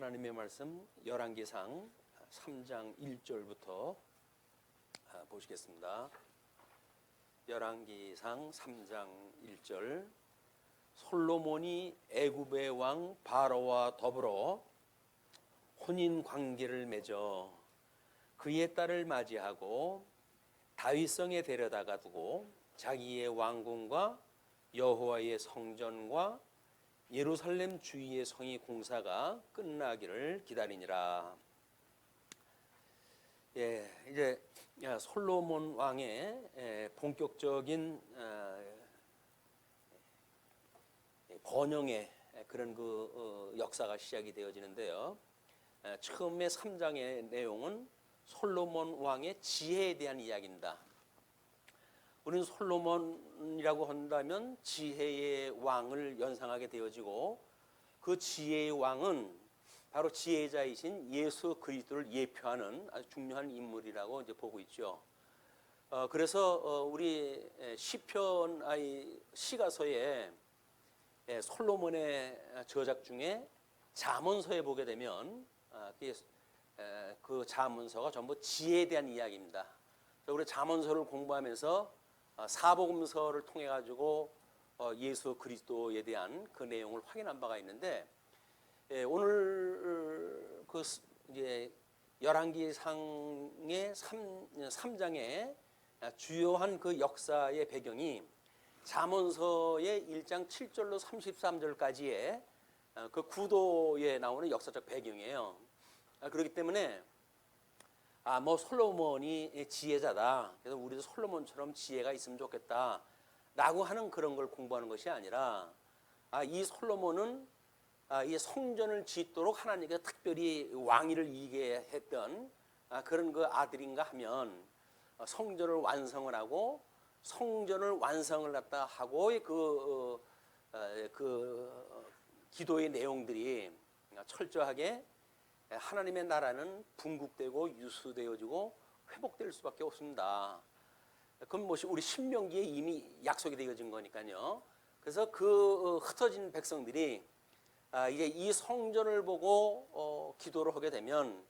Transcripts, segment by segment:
하나님의 말씀 열왕기상 3장 1절부터 보시겠습니다. 열왕기상 3장 1절. 솔로몬이 애굽의 왕 바로와 더불어 혼인 관계를 맺어 그의 딸을 맞이하고 다윗성에 데려다가 두고 자기의 왕궁과 여호와의 성전과 예루살렘 주위의 성의 공사가 끝나기를 기다리니라. 이제 솔로몬 왕의 본격적인 번영의 그런 역사가 시작이 되어지는데요. 처음에 3장의 내용은 솔로몬 왕의 지혜에 대한 이야기입니다. 우리는 솔로몬이라고 한다면 지혜의 왕을 연상하게 되어지고, 그 지혜의 왕은 바로 지혜자이신 예수 그리스도를 예표하는 아주 중요한 인물이라고 이제 보고 있죠. 그래서 우리 시편 시가서에 솔로몬의 저작 중에 잠언서에 보게 되면 그 잠언서가 전부 지혜에 대한 이야기입니다. 우리 잠언서를 공부하면서 사복음서를 통해 가지고 예수 그리스도에 대한 그 내용을 확인한 바가 있는데, 오늘 그 이제 열왕기상의 3장의 주요한 그 역사의 배경이 잠언서의 1장 7절로 33절까지의 그 구도에 나오는 역사적 배경이에요. 그렇기 때문에 솔로몬이 지혜자다, 그래서 우리도 솔로몬처럼 지혜가 있으면 좋겠다 라고 하는 그런 걸 공부하는 것이 아니라, 이 솔로몬은 이 성전을 짓도록 하나님께 특별히 왕위를 이기게 했던 그런 그 아들인가 하면, 성전을 완성을 하고 성전을 완성을 갖다 하고의 그 기도의 내용들이 철저하게 하나님의 나라는 분국되고 유수되어지고 회복될 수밖에 없습니다. 그건 우리 신명기에 이미 약속이 되어진 거니까요. 그래서 그 흩어진 백성들이 이제 이 성전을 보고 기도를 하게 되면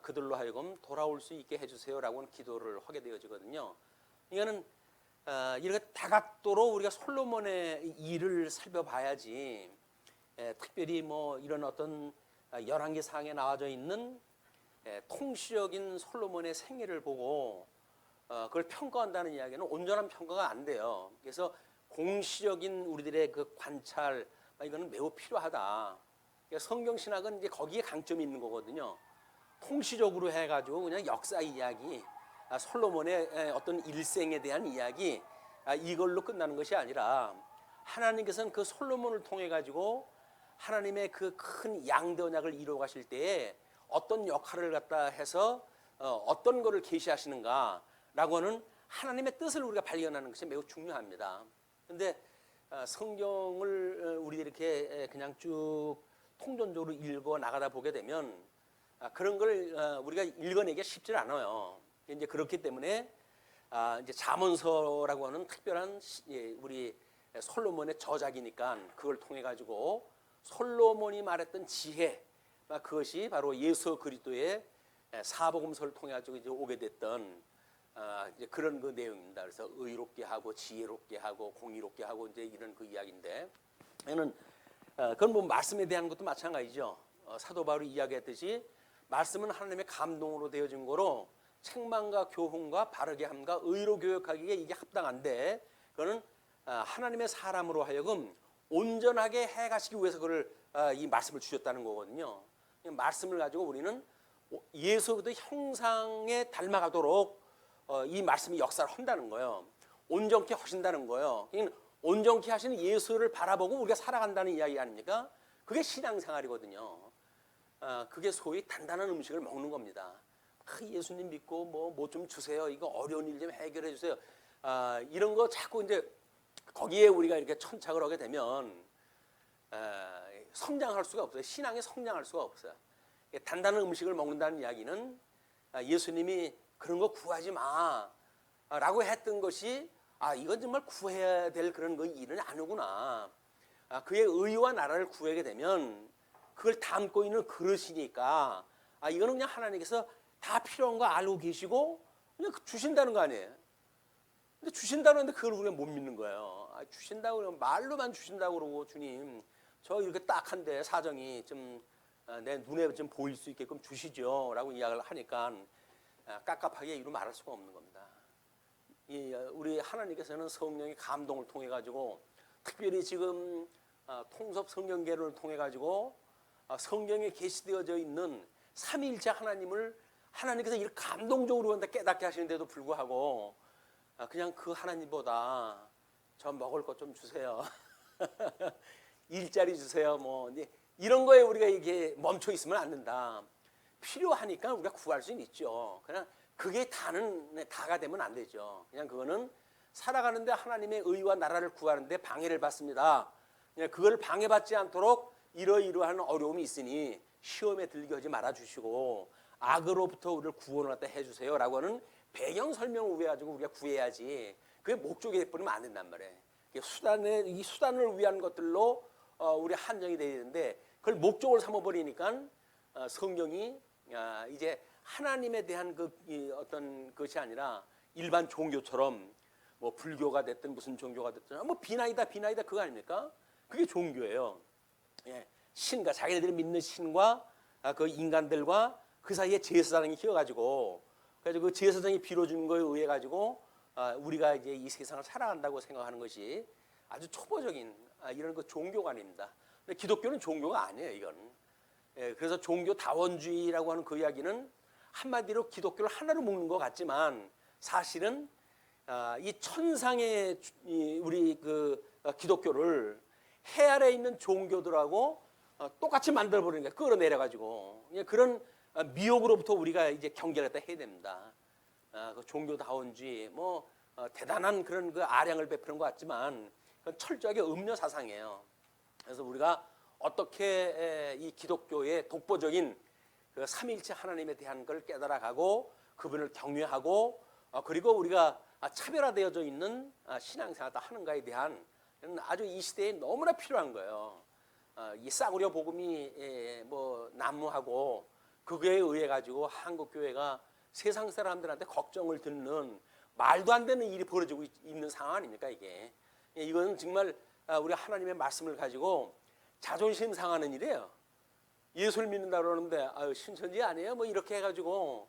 그들로 하여금 돌아올 수 있게 해주세요라고 기도를 하게 되어지거든요. 이거는 이렇게 다각도로 우리가 솔로몬의 일을 살펴봐야지, 특별히 이런 어떤 열왕기상에 나와져 있는 통시적인 솔로몬의 생애를 보고 그걸 평가한다는 이야기는 온전한 평가가 안 돼요. 그래서 공시적인 우리들의 그 관찰, 이거는 매우 필요하다. 그러니까 성경신학은 이제 거기에 강점이 있는 거거든요. 통시적으로 해가지고 그냥 역사 이야기, 솔로몬의 어떤 일생에 대한 이야기, 이걸로 끝나는 것이 아니라, 하나님께서는 그 솔로몬을 통해 가지고 하나님의 그 큰 양대 언약을 이루어 가실 때에 어떤 역할을 갖다 해서 어떤 것을 계시하시는가라고 하는 하나님의 뜻을 우리가 발견하는 것이 매우 중요합니다. 그런데 성경을 우리 이렇게 그냥 쭉 통전적으로 읽어 나가다 보게 되면 그런 걸 우리가 읽어내기가 쉽지 않아요. 이제 그렇기 때문에 이제 잠언서라고 하는 특별한 우리 솔로몬의 저작이니까 그걸 통해 가지고 솔로몬이 말했던 지혜, 그것이 바로 예수 그리스도의 사복음서를 통해 가지고 이제 오게 됐던 이제 그런 그 내용입니다. 그래서 의롭게 하고 지혜롭게 하고 공의롭게 하고 이제 이런 그 이야기인데, 그건 말씀에 대한 것도 마찬가지죠. 사도 바울이 이야기했듯이 말씀은 하나님의 감동으로 되어진 거로 책망과 교훈과 바르게 함과 의로 교육하기에 이게 합당한데, 그거는 하나님의 사람으로 하여금 온전하게 해가시기 위해서 그걸 이 말씀을 주셨다는 거거든요. 말씀을 가지고 우리는 예수 그리스도의 형상에 닮아가도록 이 말씀이 역사를 한다는 거예요. 온전케 하신다는 거예요. 온전케 하시는 예수를 바라보고 우리가 살아간다는 이야기 아닙니까? 그게 신앙생활이거든요. 그게 소위 단단한 음식을 먹는 겁니다. 예수님 믿고 뭐 좀 주세요, 이거 어려운 일 좀 해결해 주세요, 이런 거 자꾸 이제 거기에 우리가 이렇게 천착을 하게 되면 성장할 수가 없어요. 신앙에 성장할 수가 없어요. 단단한 음식을 먹는다는 이야기는 예수님이 그런 거 구하지 마 라고 했던 것이, 이건 정말 구해야 될 그런 거 일은 아니구나. 그의 의와 나라를 구하게 되면 그걸 담고 있는 그릇이니까 이거는 그냥 하나님께서 다 필요한 거 알고 계시고 그냥 주신다는 거 아니에요. 근데 주신다는데 그걸 우리가 못 믿는 거예요. 주신다고 그러면 말로만 주신다고 그러고 주님 저 이렇게 딱한데 사정이 좀 내 눈에 좀 보일 수 있게끔 주시죠 라고 이야기를 하니까 깝깝하게 이루 말할 수가 없는 겁니다. 우리 하나님께서는 성령의 감동을 통해 가지고 특별히 지금 통섭 성령계를 통해 가지고 성경에 계시되어져 있는 삼위일체 하나님을 하나님께서 이렇게 감동적으로 깨닫게 하시는데도 불구하고 그냥 그 하나님보다 저 먹을 것 좀 주세요. 일자리 주세요. 뭐 이런 거에 우리가 이게 멈춰 있으면 안 된다. 필요하니까 우리가 구할 수는 있죠. 그냥 그게 다가 되면 안 되죠. 그냥 그거는 살아가는데 하나님의 의와 나라를 구하는데 방해를 받습니다. 그냥 그걸 방해받지 않도록 이러이러한 어려움이 있으니 시험에 들게 하지 말아 주시고 악으로부터 우리를 구원을 갖다 해주세요 라고 하는 배경 설명을 해가지고 우리가 구해야지 그게 목적이 돼버리면 안 된단 말이에요. 이 수단을 위한 것들로 우리 한정이 되어 있는데 그걸 목적을 삼아버리니까 성경이 이제 하나님에 대한 어떤 것이 아니라 일반 종교처럼 뭐 불교가 됐든 무슨 종교가 됐든 뭐 비나이다 그거 아닙니까? 그게 종교예요. 예, 신과 자기네들이 믿는 신과 그 인간들과 그 사이에 제사장이 끼어가지고 그래서 그 제사장이 빌어주는 거에 의해 가지고 우리가 이제 이 세상을 살아간다고 생각하는 것이 아주 초보적인 이런 그 종교관입니다. 근데 기독교는 종교가 아니에요, 이건. 예, 그래서 종교 다원주의라고 하는 그 이야기는 한마디로 기독교를 하나로 묶는 것 같지만 사실은 이 천상의 우리 그 기독교를 해 아래 있는 종교들하고 똑같이 만들어 버리는 거예요. 끌어내려 가지고 그런 미혹으로부터 우리가 이제 경계를 해야 됩니다. 그 종교다원주의 뭐 대단한 그런 그 아량을 베푸는 것 같지만 그건 철저하게 음료 사상이에요. 그래서 우리가 어떻게 이 기독교의 독보적인 그 삼위일체 하나님에 대한 걸 깨달아가고 그분을 경외하고 그리고 우리가 차별화되어져 있는 신앙생활을 하는가에 대한 아주 이 시대에 너무나 필요한 거예요. 이 싸구려 복음이 뭐 난무하고 그거에 의해 가지고 한국 교회가 세상 사람들한테 걱정을 듣는 말도 안 되는 일이 벌어지고 있는 상황 아닙니까 이게? 이건 정말 우리 하나님의 말씀을 가지고 자존심 상하는 일이에요. 예수를 믿는다 그러는데 신천지 아니에요? 뭐 이렇게 해가지고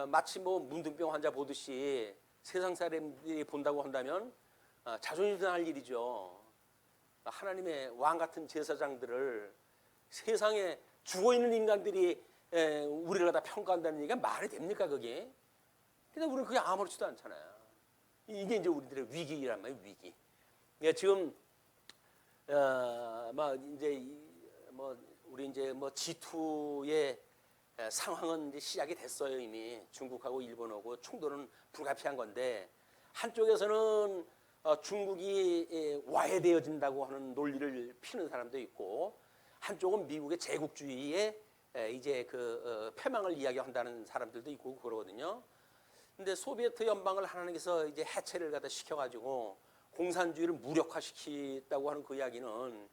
마치 뭐 문둥병 환자 보듯이 세상 사람들이 본다고 한다면 자존심 상할 일이죠. 하나님의 왕 같은 제사장들을 세상에 죽어 있는 인간들이 우리를 갖다 평가한다는 얘기가 말이 됩니까 그게? 근데 우리는 그게 아무렇지도 않잖아요. 이게 이제 우리들의 위기란 말이에요, 위기. 지금 우리 이제 뭐 G2의 상황은 이제 시작이 됐어요 이미. 중국하고 일본하고 충돌은 불가피한 건데 한쪽에서는 중국이 와해되어진다고 하는 논리를 피는 사람도 있고 한쪽은 미국의 제국주의에 이제 그 패망을 이야기한다는 사람들도 있고 그러거든요. 근데 소비에트 연방을 하나님께서 이제 해체를 갖다 시켜가지고 공산주의를 무력화시키다고 하는 그 이야기는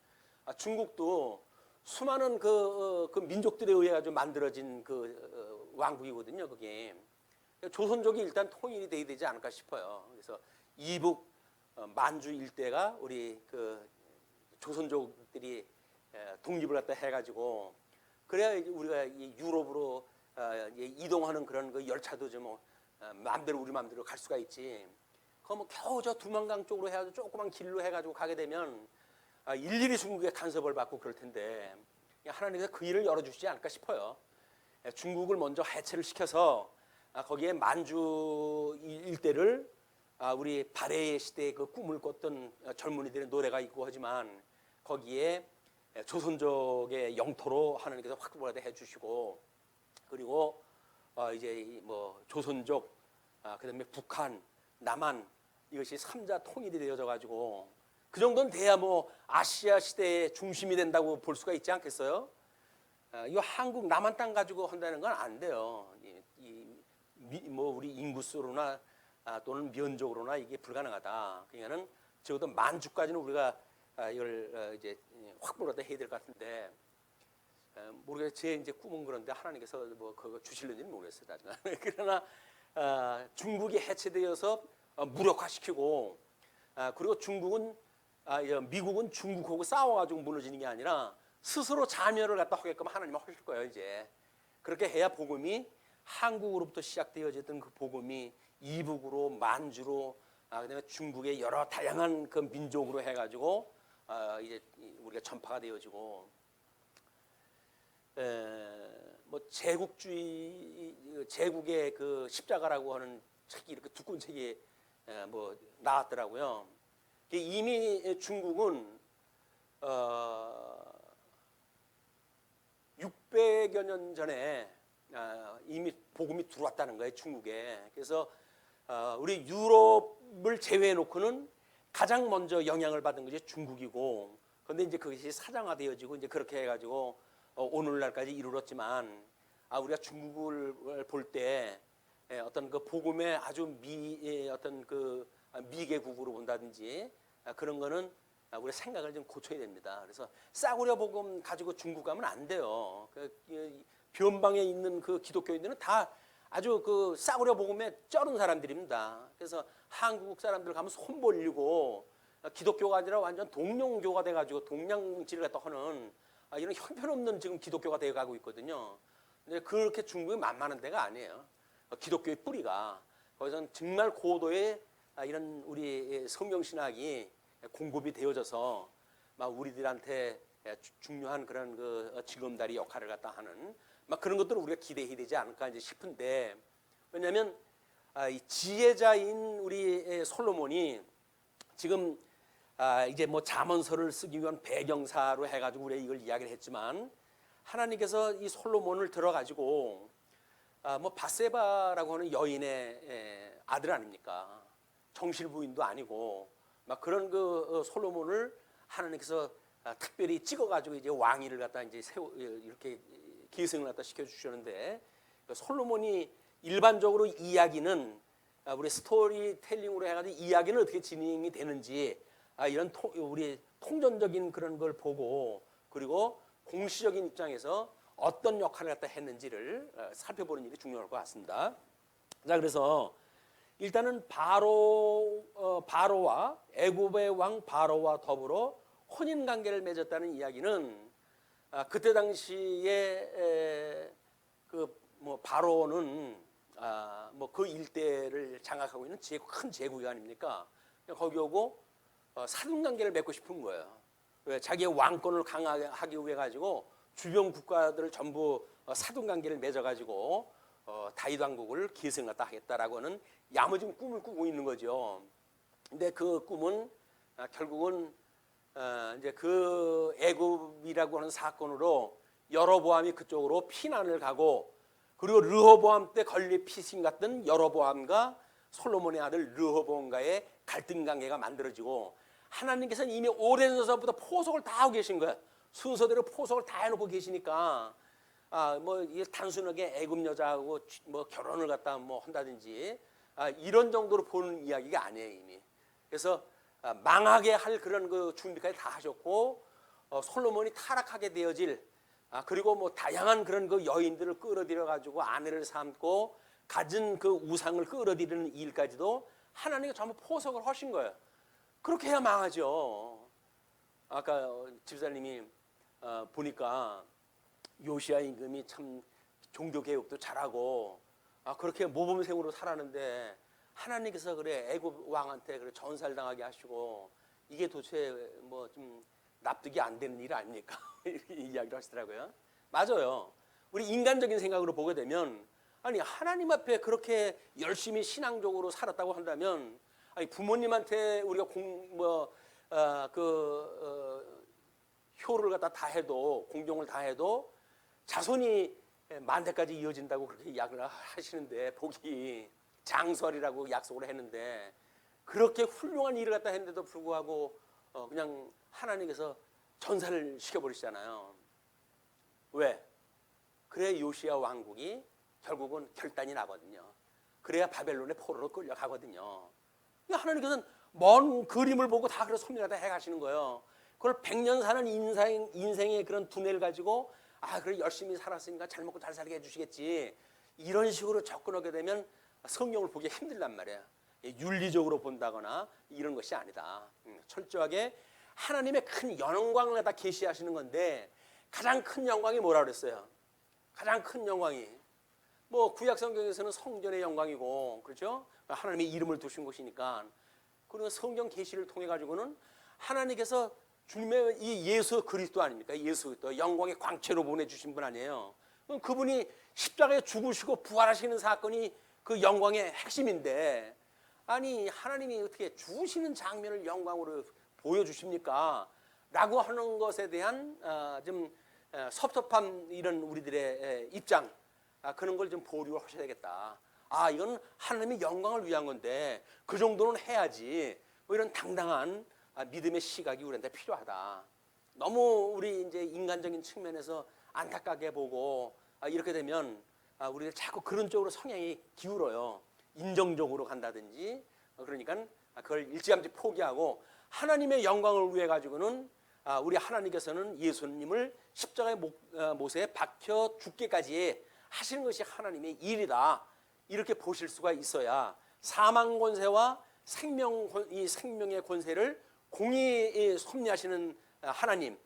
중국도 수많은 그 민족들에 의해 가지고 만들어진 그 왕국이거든요. 그게 조선족이 일단 통일이 돼야 되지 않을까 싶어요. 그래서 이북 만주 일대가 우리 그 조선족들이 독립을 갖다 해가지고 그래야 우리가 이 유럽으로 이동하는 그런 그 열차도 좀 마음대로 우리 마음대로 갈 수가 있지. 그거 뭐 겨우 저 두만강 쪽으로 해가지고 조그만 길로 해가지고 가게 되면 일일이 중국에 간섭을 받고 그럴 텐데 하나님께서 그 일을 열어주시지 않을까 싶어요. 중국을 먼저 해체를 시켜서 거기에 만주 일대를 우리 발해의 시대의 그 꿈을 꿨던 젊은이들의 노래가 있고 하지만 거기에 조선족의 영토로 하나님께서 확보를 해주시고 그리고 이제 뭐 조선족 그다음에 북한, 남한 이것이 3자 통일이 되어져 가지고 그 정도는 돼야 뭐 아시아 시대의 중심이 된다고 볼 수가 있지 않겠어요? 이 한국 남한 땅 가지고 한다는 건 안 돼요. 뭐 우리 인구수로나 또는 면적으로나 이게 불가능하다. 그러니까는 적어도 만주까지는 우리가 이걸 이제 확보를 해야 될 것 같은데 모르겠어요. 제 이제 꿈은 그런데 하나님께서 뭐 그거 주실는지는 모르겠어요. 나중에. 그러나 중국이 해체되어서 무력화시키고 그리고 미국은 중국하고 싸워가지고 무너지는 게 아니라 스스로 자멸을 갖다 하게끔 하나님은 하실 거예요. 이제 그렇게 해야 복음이 한국으로부터 시작되어졌던 그 복음이 이북으로 만주로 그다음에 중국의 여러 다양한 그 민족으로 해가지고 이제 우리가 전파가 되어지고 뭐 제국의 그 십자가라고 하는 책이 이렇게 두꺼운 책이 뭐 나왔더라고요. 이미 중국은 600여 년 전에 이미 복음이 들어왔다는 거예요, 중국에. 그래서 우리 유럽을 제외해 놓고는 가장 먼저 영향을 받은 것이 중국이고, 그런데 이제 그것이 사장화되어지고 이제 그렇게 해가지고 오늘날까지 이르렀지만, 우리가 중국을 볼 때 어떤 그 복음의 아주 어떤 그 미개국으로 본다든지 그런 거는 우리 생각을 좀 고쳐야 됩니다. 그래서 싸구려 복음 가지고 중국 가면 안 돼요. 변방에 있는 그 기독교인들은 다 아주 그 싸구려 복음에 쩔은 사람들입니다. 그래서 한국 사람들 가면 손 벌리고 기독교가 아니라 완전 동령교가 돼가지고 동양질을 갖다 하는 이런 형편없는 지금 기독교가 되어가고 있거든요. 근데 그렇게 중국이 만만한 데가 아니에요. 기독교의 뿌리가 거기서는 정말 고도의 이런 우리 성경신학이 공급이 되어져서 막 우리들한테 중요한 그런 그 징검다리 역할을 갖다 하는 막 그런 것들을 우리가 기대해야 되지 않을까 이제 싶은데, 왜냐하면 이 지혜자인 우리 솔로몬이 지금 이제 뭐 잠언서를 쓰기 위한 배경사로 해가지고 우리가 이걸 이야기를 했지만, 하나님께서 이 솔로몬을 들어가지고 뭐 바세바라고 하는 여인의 아들 아닙니까? 정실 부인도 아니고 막 그런 그 솔로몬을 하나님께서 특별히 찍어가지고 이제 왕위를 갖다 이제 이렇게 계승을 갖다 시켜주셨는데, 솔로몬이 일반적으로 이야기는 우리 스토리텔링으로 해가지고 이야기는 어떻게 진행이 되는지 이런 우리 통전적인 그런 걸 보고, 그리고 공시적인 입장에서 어떤 역할을 갖다 했는지를 살펴보는 일이 중요할 것 같습니다. 자, 그래서 일단은 바로와 애굽의 왕 바로와 더불어 혼인 관계를 맺었다는 이야기는 그때 당시에 그 뭐 바로는 뭐 그 일대를 장악하고 있는 큰 제국이 아닙니까? 거기 오고 사돈 관계를 맺고 싶은 거예요. 왜? 자기의 왕권을 강화하기 위해 가지고 주변 국가들을 전부 사돈 관계를 맺어가지고 다윗 왕국을 계승하다 하겠다라고는 야무진 꿈을 꾸고 있는 거죠. 근데 그 꿈은 결국은 이제 그 애굽이라고 하는 사건으로 여로보암이 그쪽으로 피난을 가고, 그리고 르호보암 때 건립 피신 같은 여로보암과 솔로몬의 아들 르호보암과의 갈등 관계가 만들어지고, 하나님께서는 이미 오랜 전부터 포석을 다 하고 계신 거예요. 순서대로 포석을 다 해놓고 계시니까 뭐 이게 단순하게 애굽 여자하고 뭐 결혼을 갖다 뭐 한다든지 이런 정도로 보는 이야기가 아니에요 이미. 그래서 망하게 할 그런 그 준비까지 다 하셨고, 솔로몬이 타락하게 되어질 그리고 뭐 다양한 그런 그 여인들을 끌어들여 가지고 아내를 삼고 가진 그 우상을 끌어들이는 일까지도 하나님이 전부 포석을 하신 거예요. 그렇게 해야 망하죠. 아까 집사님이 보니까 요시야 임금이 참 종교 개혁도 잘하고 그렇게 모범생으로 살았는데, 하나님께서 그래 애굽 왕한테 그래 전살당하게 하시고 이게 도대체 뭐 좀 납득이 안 되는 일 아닙니까? 이렇게 이야기를 하시더라고요. 맞아요. 우리 인간적인 생각으로 보게 되면, 아니 하나님 앞에 그렇게 열심히 신앙적으로 살았다고 한다면, 아니 부모님한테 우리가 효를 갖다 다 해도, 공경을 다 해도 자손이 만대까지 이어진다고 그렇게 이야기를 하시는데, 복이 장설이라고 약속을 했는데 그렇게 훌륭한 일을 갖다 했는데도 불구하고 그냥 하나님께서 전사를 시켜버리시잖아요. 왜? 그래야 요시야 왕국이 결국은 결단이 나거든요. 그래야 바벨론의 포로로 끌려가거든요. 하나님께서는 먼 그림을 보고 다 그래서 섭리하다 해가시는 거예요. 그걸 100년 사는 인생의 그런 두뇌를 가지고 아 그래 열심히 살았으니까 잘 먹고 잘 살게 해주시겠지, 이런 식으로 접근하게 되면 성경을 보기 힘들단 말이야. 윤리적으로 본다거나 이런 것이 아니다. 철저하게 하나님의 큰 영광을 다 계시하시는 건데, 가장 큰 영광이 뭐라 그랬어요? 가장 큰 영광이 뭐 구약 성경에서는 성전의 영광이고, 그렇죠? 하나님의 이름을 두신 곳이니까. 그리고 성경 계시를 통해 가지고는 하나님께서 주님의 이 예수 그리스도 아닙니까? 예수 그리스도 영광의 광채로 보내주신 분 아니에요? 그럼 그분이 십자가에 죽으시고 부활하시는 사건이 그 영광의 핵심인데, 아니 하나님이 어떻게 죽으시는 장면을 영광으로 보여주십니까? 라고 하는 것에 대한 좀 섭섭한 이런 우리들의 입장, 그런 걸 좀 보류를 하셔야 되겠다. 아 이건 하나님의 영광을 위한 건데 그 정도는 해야지, 뭐 이런 당당한 믿음의 시각이 우리한테 필요하다. 너무 우리 이제 인간적인 측면에서 안타깝게 보고 이렇게 되면 우리가 자꾸 그런 쪽으로 성향이 기울어요. 인정적으로 간다든지. 그러니까 그걸 일찌감치 포기하고 하나님의 영광을 위해 가지고는 우리 하나님께서는 예수님을 십자가의 못에 박혀 죽기까지 하시는 것이 하나님의 일이다, 이렇게 보실 수가 있어야 사망 권세와 이 생명의 권세를 공히 섭리하시는 하나님,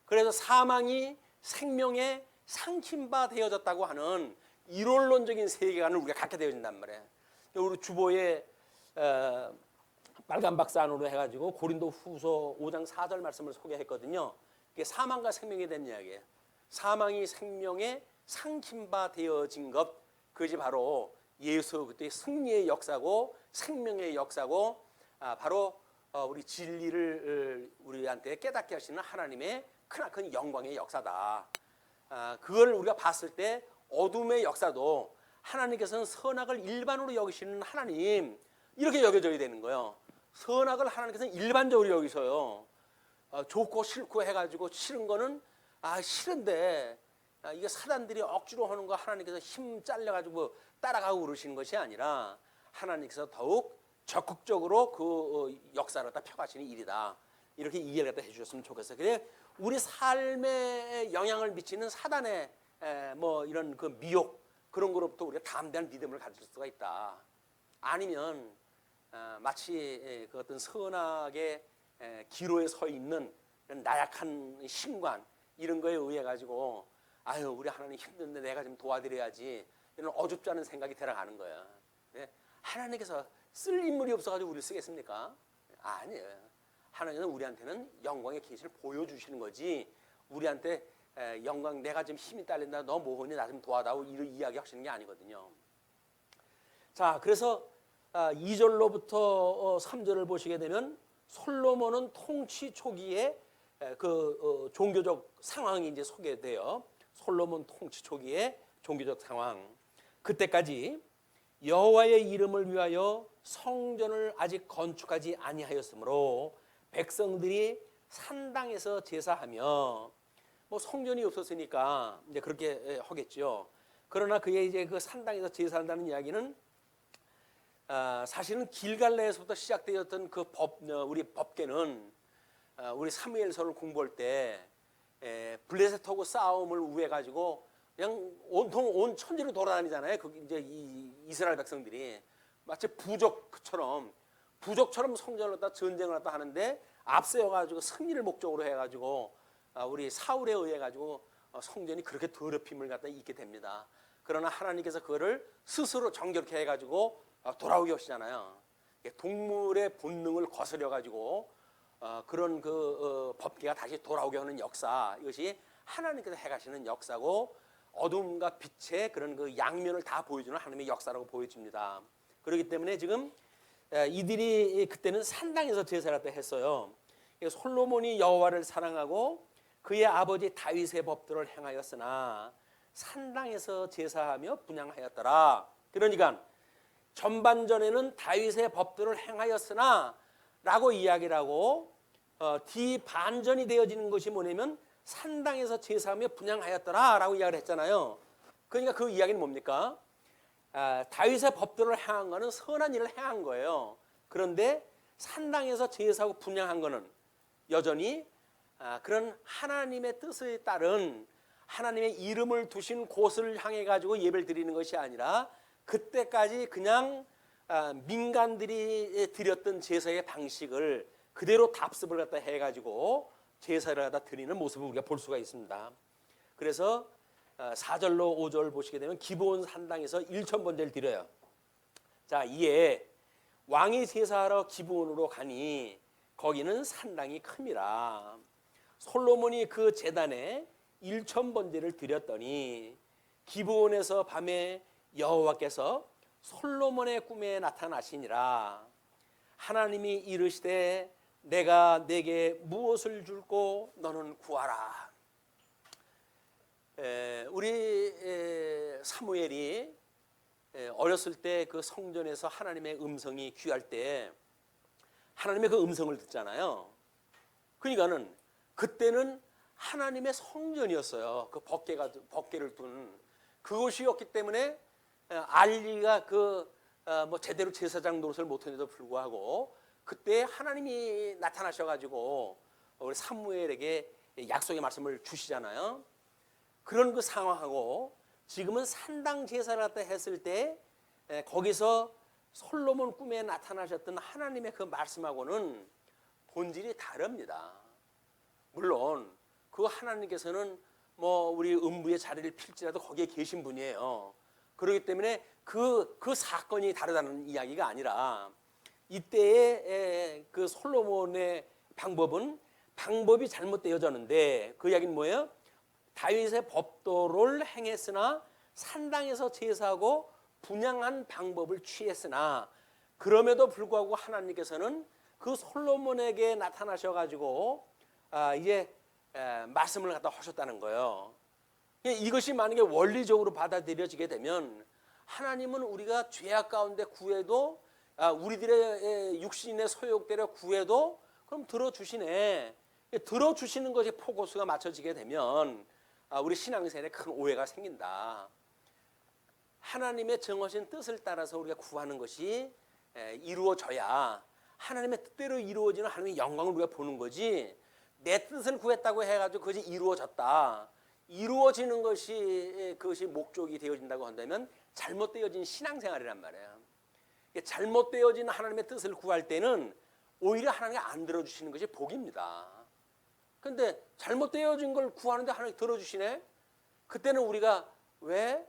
그래서 사망이 생명의 상침바 되어졌다고 하는 이론론적인 세계관을 우리가 갖게 되어진단 말이에요. 우리 주보에 빨간 박스 안으로 해가지고 고린도 후서 5장 4절 말씀을 소개했거든요. 그게 사망과 생명에 대한 이야기예요. 사망이 생명의 상침바 되어진 것, 그것이 바로 예수 그리스도의 승리의 역사고 생명의 역사고, 바로 우리 진리를 우리한테 깨닫게 하시는 하나님의 크나큰 영광의 역사다. 그걸 우리가 봤을 때 어둠의 역사도 하나님께서는 선악을 일반으로 여기시는 하나님, 이렇게 여겨져야 되는 거예요. 선악을 하나님께서는 일반적으로 여기셔요. 좋고 싫고 해가지고 싫은 거는 싫은데, 이게 사단들이 억지로 하는 거 하나님께서 힘 잘려가지고 따라가고 그러시는 것이 아니라 하나님께서 더욱 적극적으로 그 역사를 다 펴가시는 일이다, 이렇게 이해를 갖다 해주셨으면 좋겠어요. 그래 우리 삶에 영향을 미치는 사단의 뭐 이런 그 미혹, 그런 거로부터 우리가 담대한 믿음을 가질 수가 있다. 아니면 마치 그 어떤 선악의 기로에 서 있는 나약한 신관, 이런 거에 의해 가지고 아유 우리 하나님 힘든데 내가 좀 도와드려야지, 이런 어줍지 않은 생각이 들어가는 거야. 하나님께서 쓸 인물이 없어가지고 우리를 쓰겠습니까? 아니에요. 하나님은 우리한테는 영광의 계시를 보여주시는 거지, 우리한테 영광 내가 좀 힘이 딸린다, 너 뭐하니 나 좀 도와다오, 이런 이야기 하시는 게 아니거든요. 자, 그래서 2절로부터 3절을 보시게 되면 솔로몬은 통치 초기에 그 종교적 상황이 이제 소개돼요. 솔로몬 통치 초기에 종교적 상황. 그때까지 여호와의 이름을 위하여 성전을 아직 건축하지 아니하였으므로 백성들이 산당에서 제사하며, 뭐 성전이 없었으니까 이제 그렇게 하겠죠. 그러나 그의 이제 그 산당에서 제사한다는 이야기는 사실은 길갈레에서부터 시작되었던 그 우리 법궤는 우리 사무엘서를 공부할 때 블레셋하고 싸움을 우회 가지고 그냥 온통 온 천지로 돌아다니잖아요. 그 이제 이 이스라엘 백성들이 마치 부족처럼 성전을 갖다 전쟁을 갖다 하는데 앞세워 가지고 승리를 목적으로 해 가지고 우리 사울에 의해 가지고 성전이 그렇게 더럽힘을 갖다 입게 됩니다. 그러나 하나님께서 그거를 스스로 정결케 해 가지고 돌아오게 하시잖아요. 동물의 본능을 거스려 가지고 그런 그 법궤가 다시 돌아오게 하는 역사, 이것이 하나님께서 해가시는 역사고, 어둠과 빛의 그런 그 양면을 다 보여주는 하나님의 역사라고 보여집니다. 그렇기 때문에 지금 이들이 그때는 산당에서 제사를 했어요. 솔로몬이 여호와를 사랑하고 그의 아버지 다윗의 법들을 행하였으나 산당에서 제사하며 분향하였더라. 그러니까 전반전에는 다윗의 법들을 행하였으나 라고 이야기를 하고, 뒤반전이 되어지는 것이 뭐냐면 산당에서 제사하며 분향하였더라 라고 이야기를 했잖아요. 그러니까 그 이야기는 뭡니까? 다윗의 법들을 행한 거는 선한 일을 행한 거예요. 그런데 산당에서 제사하고 분향한 거는 여전히 그런 하나님의 뜻에 따른, 하나님의 이름을 두신 곳을 향해 가지고 예배를 드리는 것이 아니라 그때까지 그냥 민간들이 드렸던 제사의 방식을 그대로 답습을 갖다 해가지고 제사를 갖다 드리는 모습을 우리가 볼 수가 있습니다. 그래서 4절로 5절 보시게 되면 기브온 산당에서 1,000번제를 드려요. 자, 이에 왕이 제사하러 기브온으로 가니 거기는 산당이 큼이라. 솔로몬이 그 제단에 1,000번제를 드렸더니 기브온에서 밤에 여호와께서 솔로몬의 꿈에 나타나시니라. 하나님이 이르시되 내가 내게 무엇을 줄고 너는 구하라. 우리 사무엘이 어렸을 때 그 성전에서 하나님의 음성이 귀할 때 하나님의 그 음성을 듣잖아요. 그러니까는 그때는 하나님의 성전이었어요. 그 법궤를 둔 그곳이었기 때문에 알리가 뭐 제대로 제사장 노릇을 못했는데도 불구하고 그때 하나님이 나타나셔가지고 우리 사무엘에게 약속의 말씀을 주시잖아요. 그런 그 상황하고 지금은 산당 제사를 갖다 했을 때 거기서 솔로몬 꿈에 나타나셨던 하나님의 그 말씀하고는 본질이 다릅니다. 물론 그 하나님께서는 뭐 우리 음부의 자리를 필지라도 거기에 계신 분이에요. 그렇기 때문에 그 사건이 다르다는 이야기가 아니라 이때의 그 솔로몬의 방법이 잘못되어졌는데 그 이야기는 뭐예요? 다윗의 법도를 행했으나 산당에서 제사하고 분향한 방법을 취했으나 그럼에도 불구하고 하나님께서는 그 솔로몬에게 나타나셔가지고 이제 말씀을 갖다 하셨다는 거예요. 이것이 만약에 원리적으로 받아들여지게 되면 하나님은 우리가 죄악 가운데 구해도 우리들의 육신의 소욕대로 구해도 그럼 들어주시네. 들어주시는 것이 포커스가 맞춰지게 되면 우리 신앙생활에 큰 오해가 생긴다. 하나님의 정하신 뜻을 따라서 우리가 구하는 것이 이루어져야 하나님의 뜻대로 이루어지는 하나님의 영광을 우리가 보는 거지 내 뜻을 구했다고 해가지고 그것이 이루어졌다. 이루어지는 것이 그것이 목적이 되어진다고 한다면 잘못되어진 신앙생활이란 말이에요. 잘못되어진 하나님의 뜻을 구할 때는 오히려 하나님이 안 들어주시는 것이 복입니다. 그런데 잘못되어진 걸 구하는데 하나님이 들어주시네? 그때는 우리가 왜?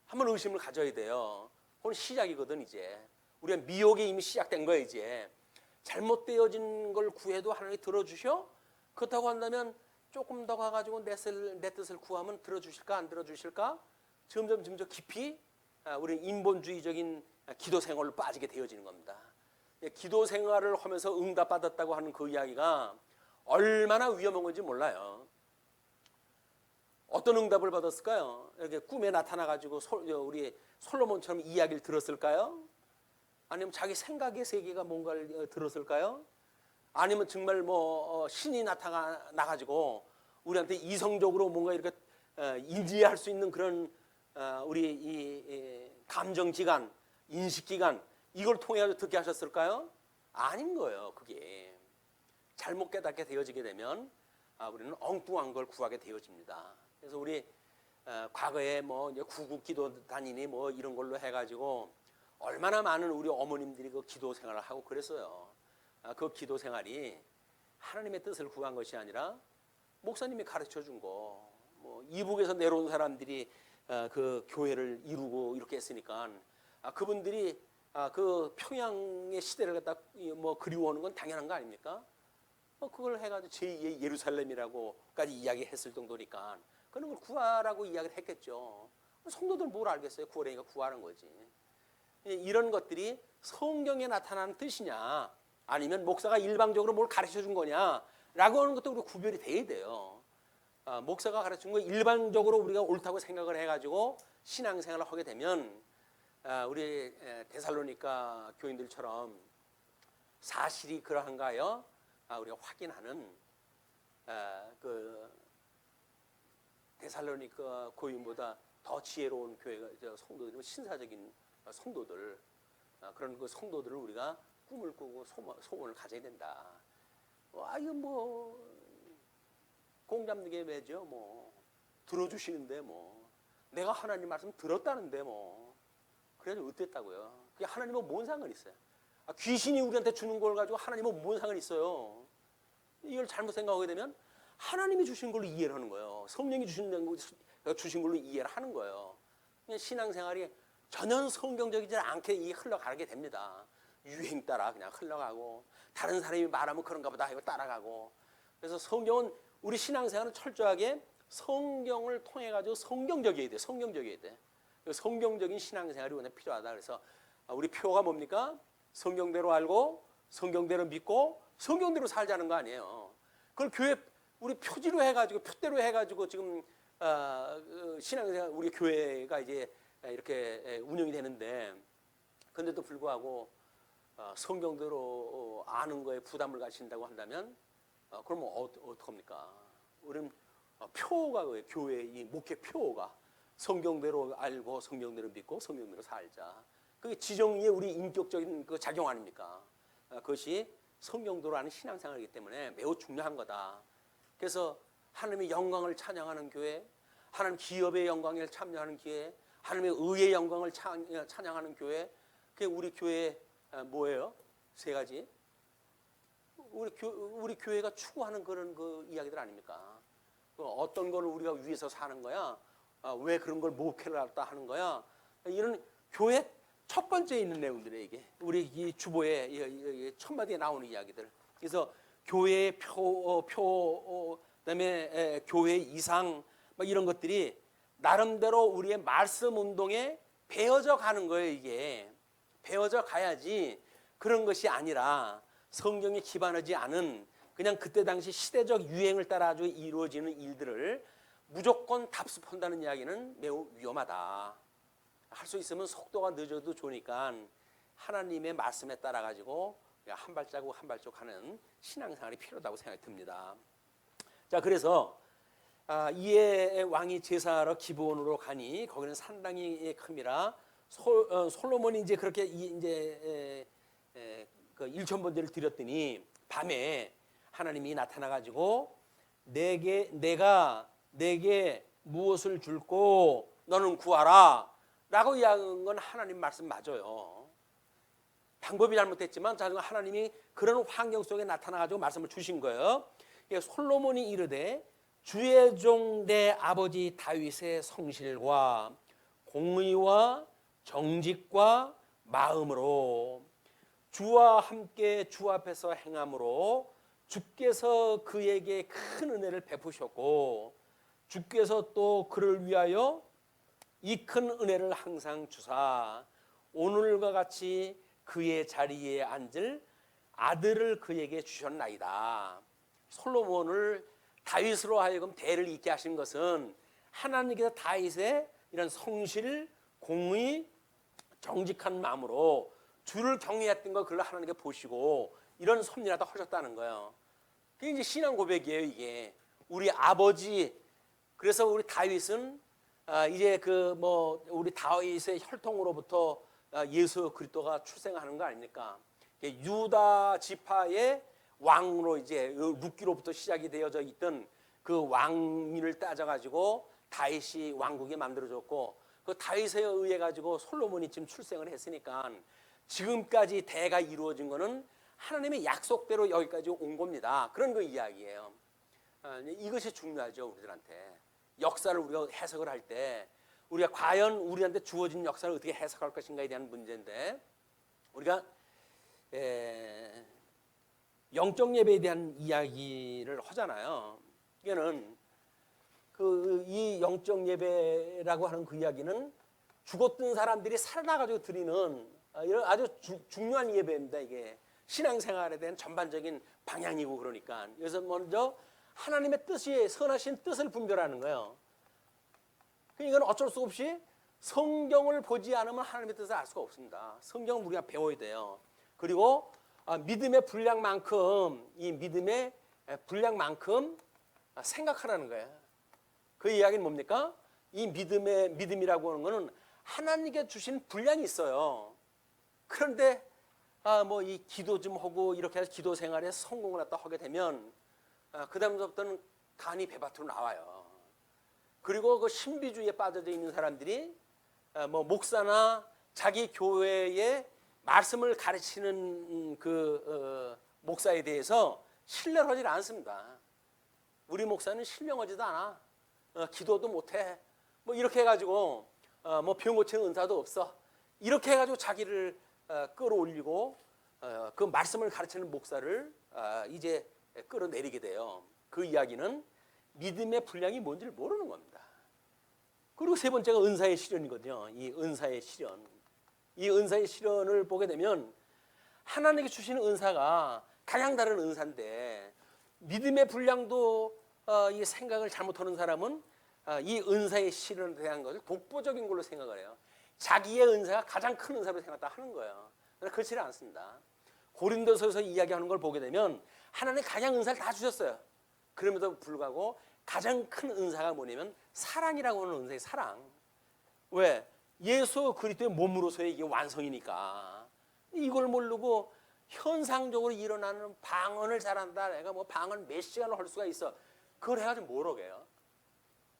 한번 의심을 가져야 돼요. 그건 시작이거든 이제. 우리가 미혹이 이미 시작된 거예요 이제. 잘못되어진 걸 구해도 하나님이 들어주셔? 그렇다고 한다면 조금 더 가가지고 내 뜻을 구하면 들어주실까 안 들어주실까? 점점 깊이 우리 인본주의적인 기도 생활로 빠지게 되어지는 겁니다. 기도 생활을 하면서 응답받았다고 하는 그 이야기가 얼마나 위험한 건지 몰라요. 어떤 응답을 받았을까요? 이렇게 꿈에 나타나가지고 우리 솔로몬처럼 이야기를 들었을까요? 아니면 자기 생각의 세계가 뭔가를 들었을까요? 아니면 정말 뭐 신이 나타나가지고 우리한테 이성적으로 뭔가 이렇게 인지할 수 있는 그런 우리 이 감정기관, 인식기관 이걸 통해 듣게 하셨을까요? 아닌 거예요. 그게 잘못 깨닫게 되어지게 되면 우리는 엉뚱한 걸 구하게 되어집니다. 그래서 우리 과거에 뭐 구국기도단이니 뭐 이런 걸로 해가지고 얼마나 많은 우리 어머님들이 그 기도 생활을 하고 그랬어요. 그 기도 생활이 하나님의 뜻을 구한 것이 아니라 목사님이 가르쳐 준 거, 뭐 이북에서 내려온 사람들이 그 교회를 이루고 이렇게 했으니까 그분들이 그 평양의 시대를 갖다 뭐 그리워하는 건 당연한 거 아닙니까? 그걸 해가지고 제2의 예루살렘이라고까지 이야기했을 정도니까 그런 걸 구하라고 이야기를 했겠죠. 성도들 뭘 알겠어요? 구하라니까 구하는 거지. 이런 것들이 성경에 나타나는 뜻이냐 아니면 목사가 일방적으로 뭘 가르쳐 준 거냐라고 하는 것도 우리가 구별이 돼야 돼요. 목사가 가르친 거 일반적으로 우리가 옳다고 생각을 해가지고 신앙생활을 하게 되면 우리 데살로니가 교인들처럼 사실이 그러한가요? 우리가 확인하는 그 데살로니가 교인보다 더 지혜로운 교회가 성도들, 신사적인 성도들 그런 그 성도들을 우리가 꿈을 꾸고 소원을 가져야 된다. 이거 뭐 공 잡는 게 왜죠? 뭐 들어주시는데 뭐 내가 하나님 말씀 들었다는데 뭐 그래도 어땠다고요? 그게 하나님은 뭔 상관이 있어요? 귀신이 우리한테 주는 걸 가지고 하나님은 뭔 상관이 있어요? 이걸 잘못 생각하게 되면 하나님이 주신 걸로 이해를 하는 거예요. 성령이 주신 걸로 이해를 하는 거예요. 신앙생활이 전혀 성경적이지 않게 흘러가게 됩니다. 유행 따라 그냥 흘러가고 다른 사람이 말하면 그런가 보다 하고 따라가고. 그래서 성경은 우리 신앙생활은 철저하게 성경을 통해 가지고 성경적이어야 돼. 성경적이어야 돼. 성경적인 신앙생활이 오늘 필요하다. 그래서 우리 표가 뭡니까? 성경대로 알고 성경대로 믿고 성경대로 살자는 거 아니에요. 그걸 교회 우리 표지로 해가지고 표대로 해가지고 지금 신앙생활 우리 교회가 이제 이렇게 운영이 되는데, 그런데도 불구하고 성경대로 아는 거에 부담을 가진다고 한다면 그러면 어떡합니까? 우리는 표가 교회 이 목회 표가 성경대로 알고 성경대로 믿고 성경대로 살자. 그게 지정의의 우리 인격적인 그 작용 아닙니까? 그것이 성경대로 하는 신앙생활이기 때문에 매우 중요한 거다. 그래서 하나님의 영광을 찬양하는 교회, 하나님 기업의 영광을 찬양하는 교회, 하나님의 의의 영광을 찬양하는 교회, 그게 우리 교회 뭐예요? 세 가지. 우리 교회가 추구하는 그런 그 이야기들 아닙니까? 어떤 거를 우리가 위해서 사는 거야? 왜 그런 걸 목회를 했다 하는 거야? 이런 교회 첫 번째에 있는 내용들이에요. 이게 우리 이 주보의 첫 마디에 나오는 이야기들. 그래서 교회의 그다음에 교회 이상 막 이런 것들이 나름대로 우리의 말씀 운동에 배어져 가는 거예요. 이게 배어져 가야지 그런 것이 아니라 성경에 기반하지 않은 그냥 그때 당시 시대적 유행을 따라 가지고 이루어지는 일들을 무조건 답습한다는 이야기는 매우 위험하다. 할 수 있으면 속도가 늦어도 좋으니까 하나님의 말씀에 따라 가지고 한 발자국 한 발자국 하는 신앙생활이 필요하다고 생각이 듭니다. 자, 그래서 이에 왕이 제사하러 기브온으로 가니 거기는 산당이 큼이라 솔로몬이 이제 그렇게 이제 그 일천번제를 드렸더니 밤에 하나님이 나타나 가지고 내가 내게 무엇을 줄고 너는 구하라 라고 이야기한 건 하나님 말씀 맞아요. 방법이 잘못됐지만 하나님이 그런 환경 속에 나타나 가지고 말씀을 주신 거예요. 솔로몬이 이르되 주의 종 내 아버지 다윗의 성실과 공의와 정직과 마음으로 주와 함께 주 앞에서 행함으로 주께서 그에게 큰 은혜를 베푸셨고 주께서 또 그를 위하여 이 큰 은혜를 항상 주사 오늘과 같이 그의 자리에 앉을 아들을 그에게 주셨나이다. 솔로몬을 다윗으로 하여금 대를 잇게 하신 것은 하나님께서 다윗의 이런 성실, 공의, 정직한 마음으로 주를 경외했던 걸 그걸 하나님께 보시고 이런 섭리하다 하셨다는 거예요. 그게 이제 신앙 고백이에요. 이게 우리 아버지. 그래서 우리 다윗은 이제 우리 다윗의 혈통으로부터 예수 그리스도가 출생하는 거 아닙니까? 유다 지파의 왕으로 이제 룻기로부터 시작이 되어져 있던 그 왕민을 따져가지고 다윗이 왕국이 만들어졌고 그 다윗에 의해 가지고 솔로몬이 지금 출생을 했으니까 지금까지 대가 이루어진 거는 하나님의 약속대로 여기까지 온 겁니다. 그런 거 이야기예요. 이것이 중요하죠. 우리들한테 역사를 우리가 해석을 할 때 우리가 과연 우리한테 주어진 역사를 어떻게 해석할 것인가에 대한 문제인데, 우리가 영적 예배에 대한 이야기를 하잖아요. 이게는 이 영적 예배라고 하는 그 이야기는 죽었던 사람들이 살아나가지고 드리는 이런 아주 중요한 예배입니다. 이게 신앙생활에 대한 전반적인 방향이고 그러니까. 그래서 먼저 하나님의 뜻이 선하신 뜻을 분별하는 거예요. 이건 어쩔 수 없이 성경을 보지 않으면 하나님의 뜻을 알 수가 없습니다. 성경을 우리가 배워야 돼요. 그리고 믿음의 분량만큼 이 믿음의 분량만큼 생각하라는 거예요. 그 이야기는 뭡니까? 이 믿음이라고 하는 거는 하나님께 주신 분량이 있어요. 그런데 이 기도 좀 하고 이렇게 해서 기도 생활에 성공을 하게 되면 그 다음부터는 간이 배밭으로 나와요. 그리고 그 신비주의에 빠져져 있는 사람들이 뭐 목사나 자기 교회의 말씀을 가르치는 그 목사에 대해서 신뢰를 하지 않습니다. 우리 목사는 실명하지도 않아. 기도도 못해. 뭐 이렇게 해가지고 뭐 병 고치는 은사도 없어. 이렇게 해가지고 자기를 끌어올리고 그 말씀을 가르치는 목사를 이제 끌어내리게 돼요. 그 이야기는 믿음의 분량이 뭔지를 모르는 겁니다. 그리고 세 번째가 은사의 실현이거든요. 이 은사의 실현. 이 은사의 실현을 보게 되면 하나님께 주시는 은사가 가장 다른 은사인데 믿음의 분량도 이 생각을 잘못하는 사람은 이 은사의 실현에 대한 것을 독보적인 걸로 생각을 해요. 자기의 은사가 가장 큰 은사로 생각다 하는 거예요. 그러나 그렇지 않습니다. 고린도서에서 이야기하는 걸 보게 되면 하나님이 가장 은사를 다 주셨어요. 그럼에도 불구하고 가장 큰 은사가 뭐냐면 사랑이라고 하는 은사의 사랑. 왜? 예수 그리스도의 몸으로서의 이게 완성이니까. 이걸 모르고 현상적으로 일어나는 방언을 잘한다. 내가 뭐 방언 몇 시간을 할 수가 있어. 그걸 해가지고 뭘 하게요?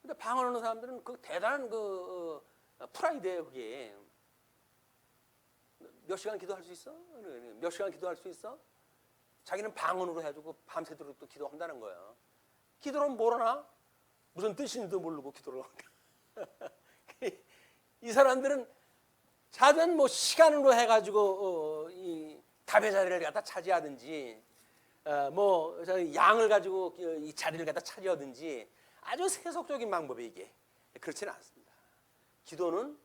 근데 방언하는 사람들은 그 대단한 그 프라이드예요. 그게. 몇 시간 기도할 수 있어? 몇 시간 기도할 수 있어? 자기는 방언으로 해가지고 밤새도록 또 기도한다는 거예요. 기도는 뭘 하나? 무슨 뜻인지도 모르고 기도를 한다. 이 사람들은 자든 뭐 시간으로 해가지고 이 답의 자리를 갖다 차지하든지 뭐 양을 가지고 이 자리를 갖다 차지하든지 아주 세속적인 방법이 이게 그렇지는 않습니다. 기도는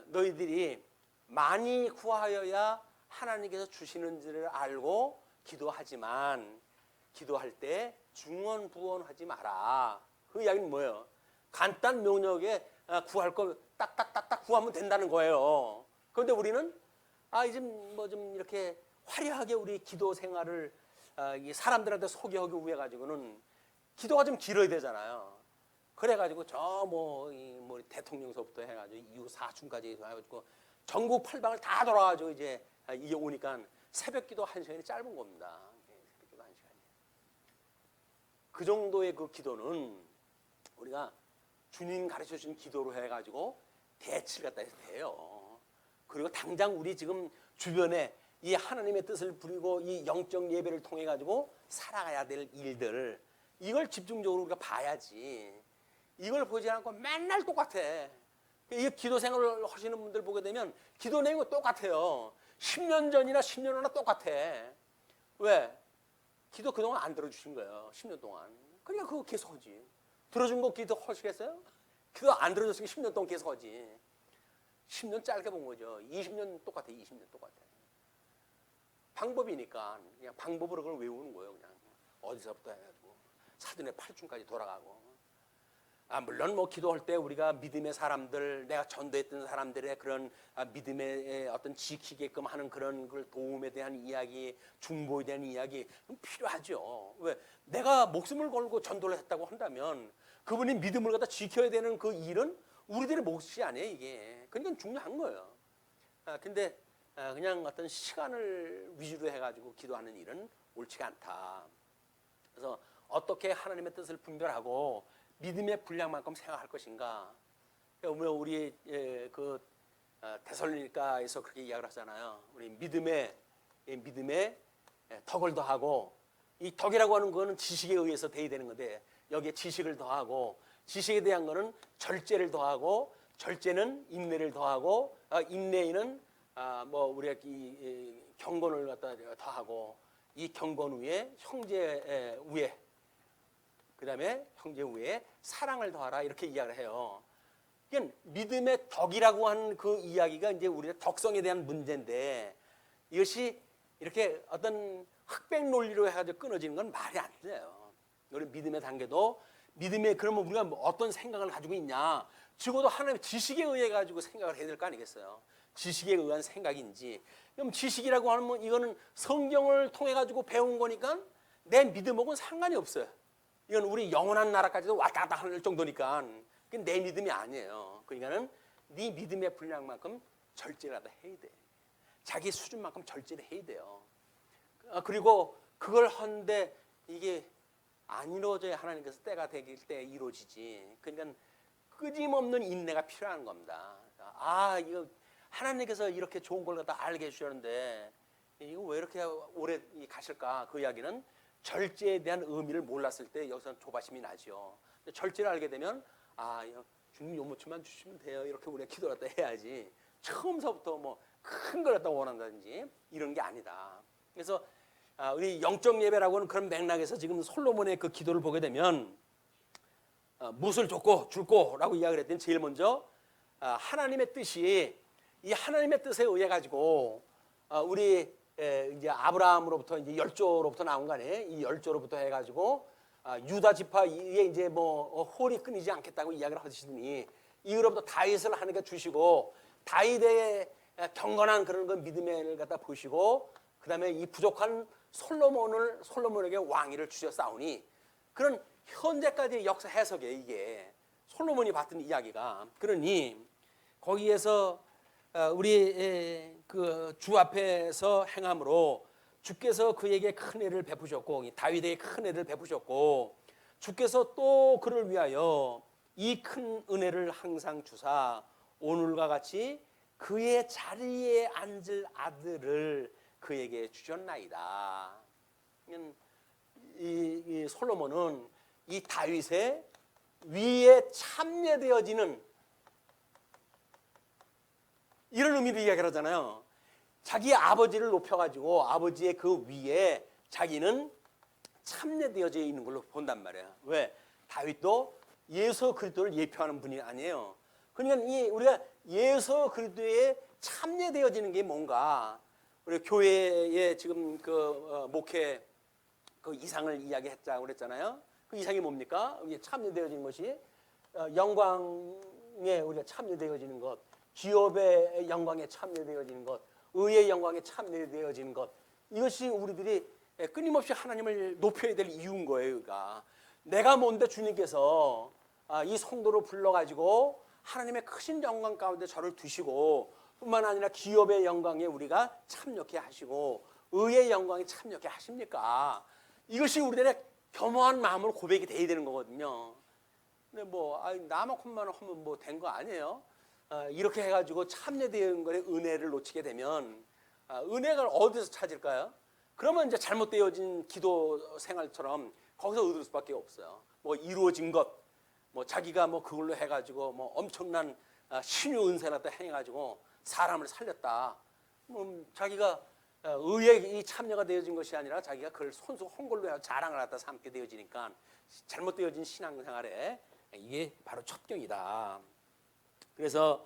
너희들이 많이 구하여야 하나님께서 주시는지를 알고 기도하지만 기도할 때 중언부언하지 마라. 그 이야기는 뭐예요? 간단 명료하게 구할 거 딱딱딱딱 구하면 된다는 거예요. 그런데 우리는 이제 뭐 좀 이렇게 화려하게 우리 기도 생활을 사람들한테 소개하기 위해 가지고는 기도가 좀 길어야 되잖아요. 그래가지고 저 뭐 대통령서부터 해가지고 이후 사춘까지 해가지고 전국 팔방을 다 돌아가지고 이제 이게 오니까 새벽기도 1시간이 짧은 겁니다. 새벽기도 1시간이. 그 정도의 그 기도는 우리가 주님 가르쳐 주신 기도로 해가지고 대치를 갖다 해서 돼요. 그리고 당장 우리 지금 주변에 이 하나님의 뜻을 부리고 이 영적 예배를 통해 가지고 살아가야 될 일들 이걸 집중적으로 우리가 봐야지. 이걸 보지 않고 맨날 똑같아. 이 기도 생활을 하시는 분들 보게 되면 기도 내용이 똑같아요. 10년 전이나 10년 후나 똑같아. 왜? 기도 그동안 안 들어주신 거예요. 10년 동안. 그러니까 그거 계속 하지. 들어준 거 기도 하시겠어요? 기도 안 들어줬으니까 10년 동안 계속 하지. 10년 짧게 본 거죠. 20년 똑같아. 20년 똑같아. 방법이니까 그냥 방법으로 그걸 외우는 거예요. 그냥 어디서부터 해가지고 사전에 8중까지 돌아가고. 물론 뭐 기도할 때 우리가 믿음의 사람들, 내가 전도했던 사람들의 그런 믿음의 어떤 지키게끔 하는 그런 그 도움에 대한 이야기, 중보에 대한 이야기 필요하죠. 왜? 내가 목숨을 걸고 전도를 했다고 한다면 그분이 믿음을 갖다 지켜야 되는 그 일은 우리들의 몫이 아니에요, 이게. 그러니까 중요한 거예요. 근데 그냥 어떤 시간을 위주로 해가지고 기도하는 일은 옳지가 않다. 그래서 어떻게 하나님의 뜻을 분별하고 믿음의 분량만큼 생각할 것인가? 우리 그 데살로니가에서 그렇게 이야기를 하잖아요. 우리 믿음에 덕을 더하고 이 덕이라고 하는 거는 지식에 의해서 돼야 되는 건데 여기에 지식을 더하고 지식에 대한 거는 절제를 더하고 절제는 인내를 더하고 인내에는 뭐 우리가 이 경건을 갖다 더하고 이 경건 위에 형제 위에 그다음에 형제 위에 사랑을 더하라 이렇게 이야기를 해요. 그러니까 믿음의 덕이라고 하는 그 이야기가 이제 우리의 덕성에 대한 문제인데 이것이 이렇게 어떤 흑백 논리로 해가지고 끊어지는 건 말이 안 돼요. 우리 믿음의 단계도 믿음의 그러면 우리가 어떤 생각을 가지고 있냐? 적어도 하나님의 지식에 의해 가지고 생각을 해야 될 거 아니겠어요? 지식에 의한 생각인지. 그럼 지식이라고 하면 이거는 성경을 통해 가지고 배운 거니까 내 믿음하고는 상관이 없어요. 이건 우리 영원한 나라까지도 왔다 갔다 할 정도니까 그건 내 믿음이 아니에요. 그러니까는 네 믿음의 분량만큼 절제라도 해야 돼. 자기 수준만큼 절제를 해야 돼요. 그리고 그걸 하는데 이게 안 이루어져야 하나님께서 때가 되길 때 이루어지지. 그러니까 끊임없는 인내가 필요한 겁니다. 이거 하나님께서 이렇게 좋은 걸 갖다 알게 해주셨는데 이거 왜 이렇게 오래 가실까? 그 이야기는 절제에 대한 의미를 몰랐을 때 여기서는 조바심이 나죠. 절제를 알게 되면 주님 요모치만 주시면 돼요. 이렇게 우리가 기도를 갖다 해야지. 처음서부터 뭐 큰 걸 갖다 원한다든지 이런 게 아니다. 그래서 우리 영적 예배라고는 그런 맥락에서 지금 솔로몬의 그 기도를 보게 되면 무엇을 줬고 줄고라고 이야기를 했더니 제일 먼저 하나님의 뜻이 이 하나님의 뜻에 의해 가지고 우리 이제 아브라함으로부터 이제 열조로부터 나온 거 아니에요? 이 열조로부터 해가지고 유다 지파에 이제 뭐 홀이 끊이지 않겠다고 이야기를 하시더니 이후로부터 다윗을 하나님께 주시고 다윗의 경건한 그런 그 믿음을 갖다 보시고 그 다음에 이 부족한 솔로몬에게 왕위를 주셨사오니 그런 현재까지 역사 해석에 이게 솔로몬이 봤던 이야기가 그러니 거기에서 우리 그 주 앞에서 행함으로 주께서 그에게 큰 애를 베푸셨고 다윗에게 큰 애를 베푸셨고 주께서 또 그를 위하여 이 큰 은혜를 항상 주사 오늘과 같이 그의 자리에 앉을 아들을 그에게 주셨나이다. 이 솔로몬은 이 다윗의 위에 참여되어지는 이런 의미로 이야기를 하잖아요. 자기 아버지를 높여가지고 아버지의 그 위에 자기는 참여되어져 있는 걸로 본단 말이에요. 왜? 다윗도 예수 그리스도를 예표하는 분이 아니에요. 그러니까 우리가 예수 그리스도에 참여되어지는 게 뭔가 우리 교회에 지금 그 목회 그 이상을 이야기했자고 그랬잖아요. 그 이상이 뭡니까? 참여되어지는 것이 영광에 우리가 참여되어지는 것, 기업의 영광에 참여되어지는 것, 의의 영광에 참여되어지는 것, 이것이 우리들이 끊임없이 하나님을 높여야 될 이유인 거예요. 그러니까 내가 뭔데 주님께서 이 성도로 불러가지고 하나님의 크신 영광 가운데 저를 두시고 뿐만 아니라 기업의 영광에 우리가 참여케 하시고 의의 영광에 참여케 하십니까? 이것이 우리들의 겸허한 마음으로 고백이 돼야 되는 거거든요. 근데 뭐 나만큼만 하면 뭐 된 거 아니에요? 이렇게 해가지고 참여되는 것에 은혜를 놓치게 되면 은혜가 어디서 찾을까요? 그러면 이제 잘못되어진 기도 생활처럼 거기서 얻을 수밖에 없어요. 뭐 이루어진 것, 뭐 자기가 뭐 그걸로 해가지고 뭐 엄청난 신유 은혜라도 행해가지고 사람을 살렸다. 뭐 자기가 의에 이 참여가 되어진 것이 아니라 자기가 그걸 손수 hon걸로 자랑을 갖다 삼게 되어지니까 잘못되어진 신앙생활에 이게 바로 첩경이다. 그래서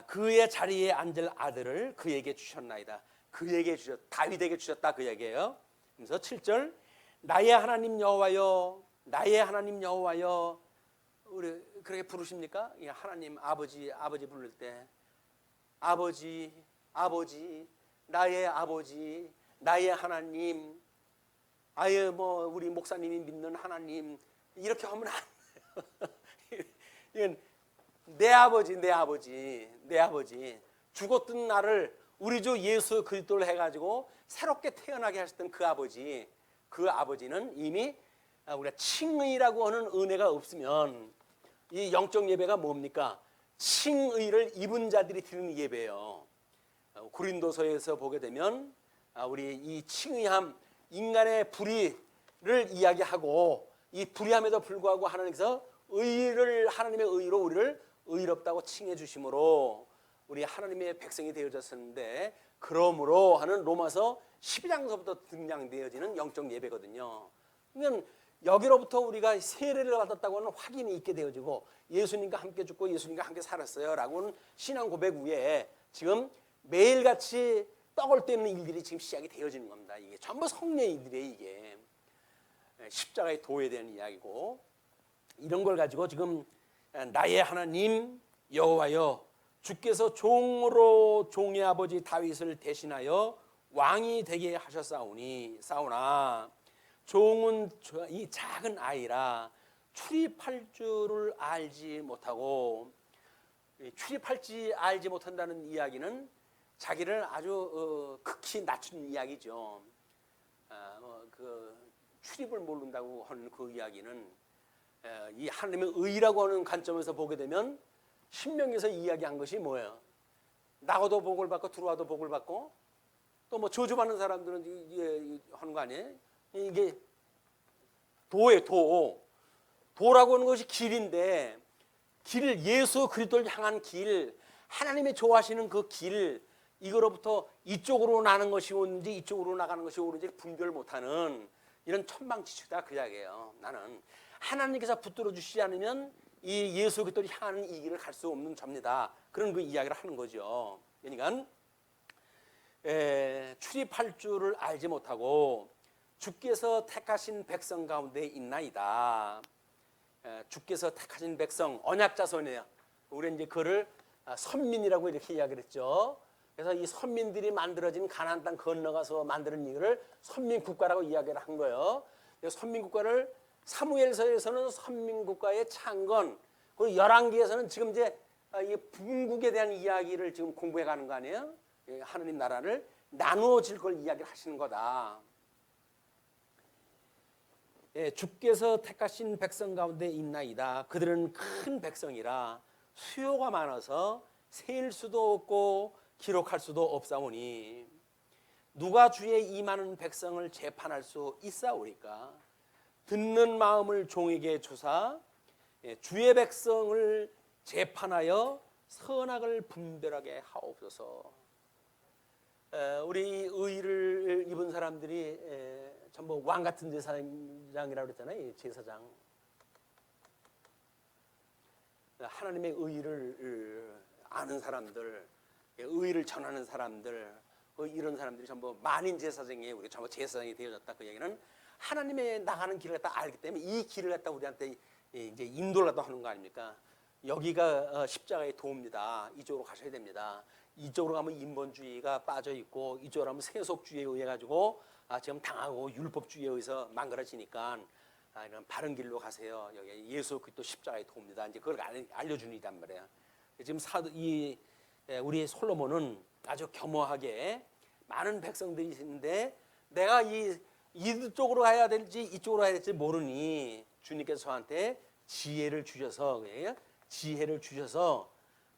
그의 자리에 앉을 아들을 그에게 주셨나이다. 그에게 다윗에게 주셨다 그 얘기예요. 그래서 7절 나의 하나님 여호와여 나의 하나님 여호와여 우리 그렇게 부르십니까? 하나님 아버지 부를 때 아버지 나의 아버지 나의 하나님 아예 뭐 우리 목사님이 믿는 하나님 이렇게 하면 안 돼요. 이건 내 아버지 죽었던 나를 우리 주 예수 그리스도를 해가지고 새롭게 태어나게 하셨던 그 아버지는 이미 우리가 칭의라고 하는 은혜가 없으면 이 영적 예배가 뭡니까? 칭의를 입은 자들이 드리는 예배예요. 고린도서에서 보게 되면 우리 이 칭의함 인간의 불의를 이야기하고 이 불의함에도 불구하고 하나님께서 하나님의 의로 우리를 의롭다고 칭해 주심으로 우리 하나님의 백성이 되어졌었는데 그러므로 하는 로마서 12장서부터 등장되어지는 영적 예배거든요. 그러니까 여기로부터 우리가 세례를 받았다고 하는 확인이 있게 되어지고 예수님과 함께 죽고 예수님과 함께 살았어요 라고는 신앙 고백 위에 지금 매일같이 떡을 떼는 일들이 지금 시작이 되어지는 겁니다. 이게 전부 성령의 일들이에요. 이게 십자가에 도회되는 이야기고 이런 걸 가지고 지금 나의 하나님 여호와여 주께서 종으로 종의 아버지 다윗을 대신하여 왕이 되게 하셨사오나 종은 이 작은 아이라 출입할 줄을 알지 못하고 출입할 줄 알지 못한다는 이야기는 자기를 아주 극히 낮춘 이야기죠. 출입을 모른다고 하는 그 이야기는 이 하나님의 의라고 하는 관점에서 보게 되면 신명기에서 이야기한 것이 뭐예요? 나가도 복을 받고 들어와도 복을 받고 또 뭐 저주받는 사람들은 이게 하는 거 아니에요? 이게 도예요, 도. 도라고 하는 것이 길인데 길, 예수 그리스도를 향한 길, 하나님의 좋아하시는 그 길, 이거로부터 이쪽으로 나는 것이 옳은지 이쪽으로 나가는 것이 옳은지 분별 못하는 이런 천방지축이다 그 이야기예요. 나는 하나님께서 붙들어 주시지 않으면 이 예수 그리스도를 향하는 이 길을 갈 수 없는 자입니다. 그런 그 이야기를 하는 거죠. 그러니까 출입할 줄을 알지 못하고 주께서 택하신 백성 가운데 있나이다. 주께서 택하신 백성, 언약 자손이에요. 우리 이제 그를 선민이라고 이렇게 이야기를 했죠. 그래서 이 선민들이 만들어진 가나안 땅 건너가서 만드는 이거를 선민국가라고 이야기를 한 거예요. 선민국가를 사무엘서에서는 선민국가의 창건, 그리고 열왕기에서는 지금 이제 이 분국에 대한 이야기를 지금 공부해 가는 거 아니에요? 하느님 나라를 나누어질 걸 이야기를 하시는 거다. 주께서 택하신 백성 가운데 있나이다. 그들은 큰 백성이라 수요가 많아서 셀 수도 없고 기록할 수도 없사오니 누가 주의 이 많은 백성을 재판할 수 있사오리까? 듣는 마음을 종에게 주사 주의 백성을 재판하여 선악을 분별하게 하옵소서. 우리 의를 입은 사람들이 전부 왕 같은 제사장이라고 그랬잖아요. 제사장. 하나님의 의를 아는 사람들, 의를 전하는 사람들, 이런 사람들이 전부 만인 제사장이에요. 우리 전부 제사장이 되어졌다. 그 얘기는 하나님의 나가는 길을 갖다 알기 때문에 이 길을 갖다 우리한테 이제 인도를 갖다 하는 거 아닙니까? 여기가 십자가의 도입니다. 이쪽으로 가셔야 됩니다. 이쪽으로 가면 인본주의가 빠져 있고 이쪽으로 가면 세속주의에 의해 가지고 지금 당하고 율법주의에 의해서 망가져지니까 이런 바른 길로 가세요. 여기 예수 그리스도 십자가의 도입니다. 이제 그걸 알려주는 이단 말이에요. 지금 우리 솔로몬은 아주 겸허하게 많은 백성들이 있는데 내가 이쪽으로 가야 될지 이쪽으로 가야 될지 모르니 주님께서 저한테 지혜를 주셔서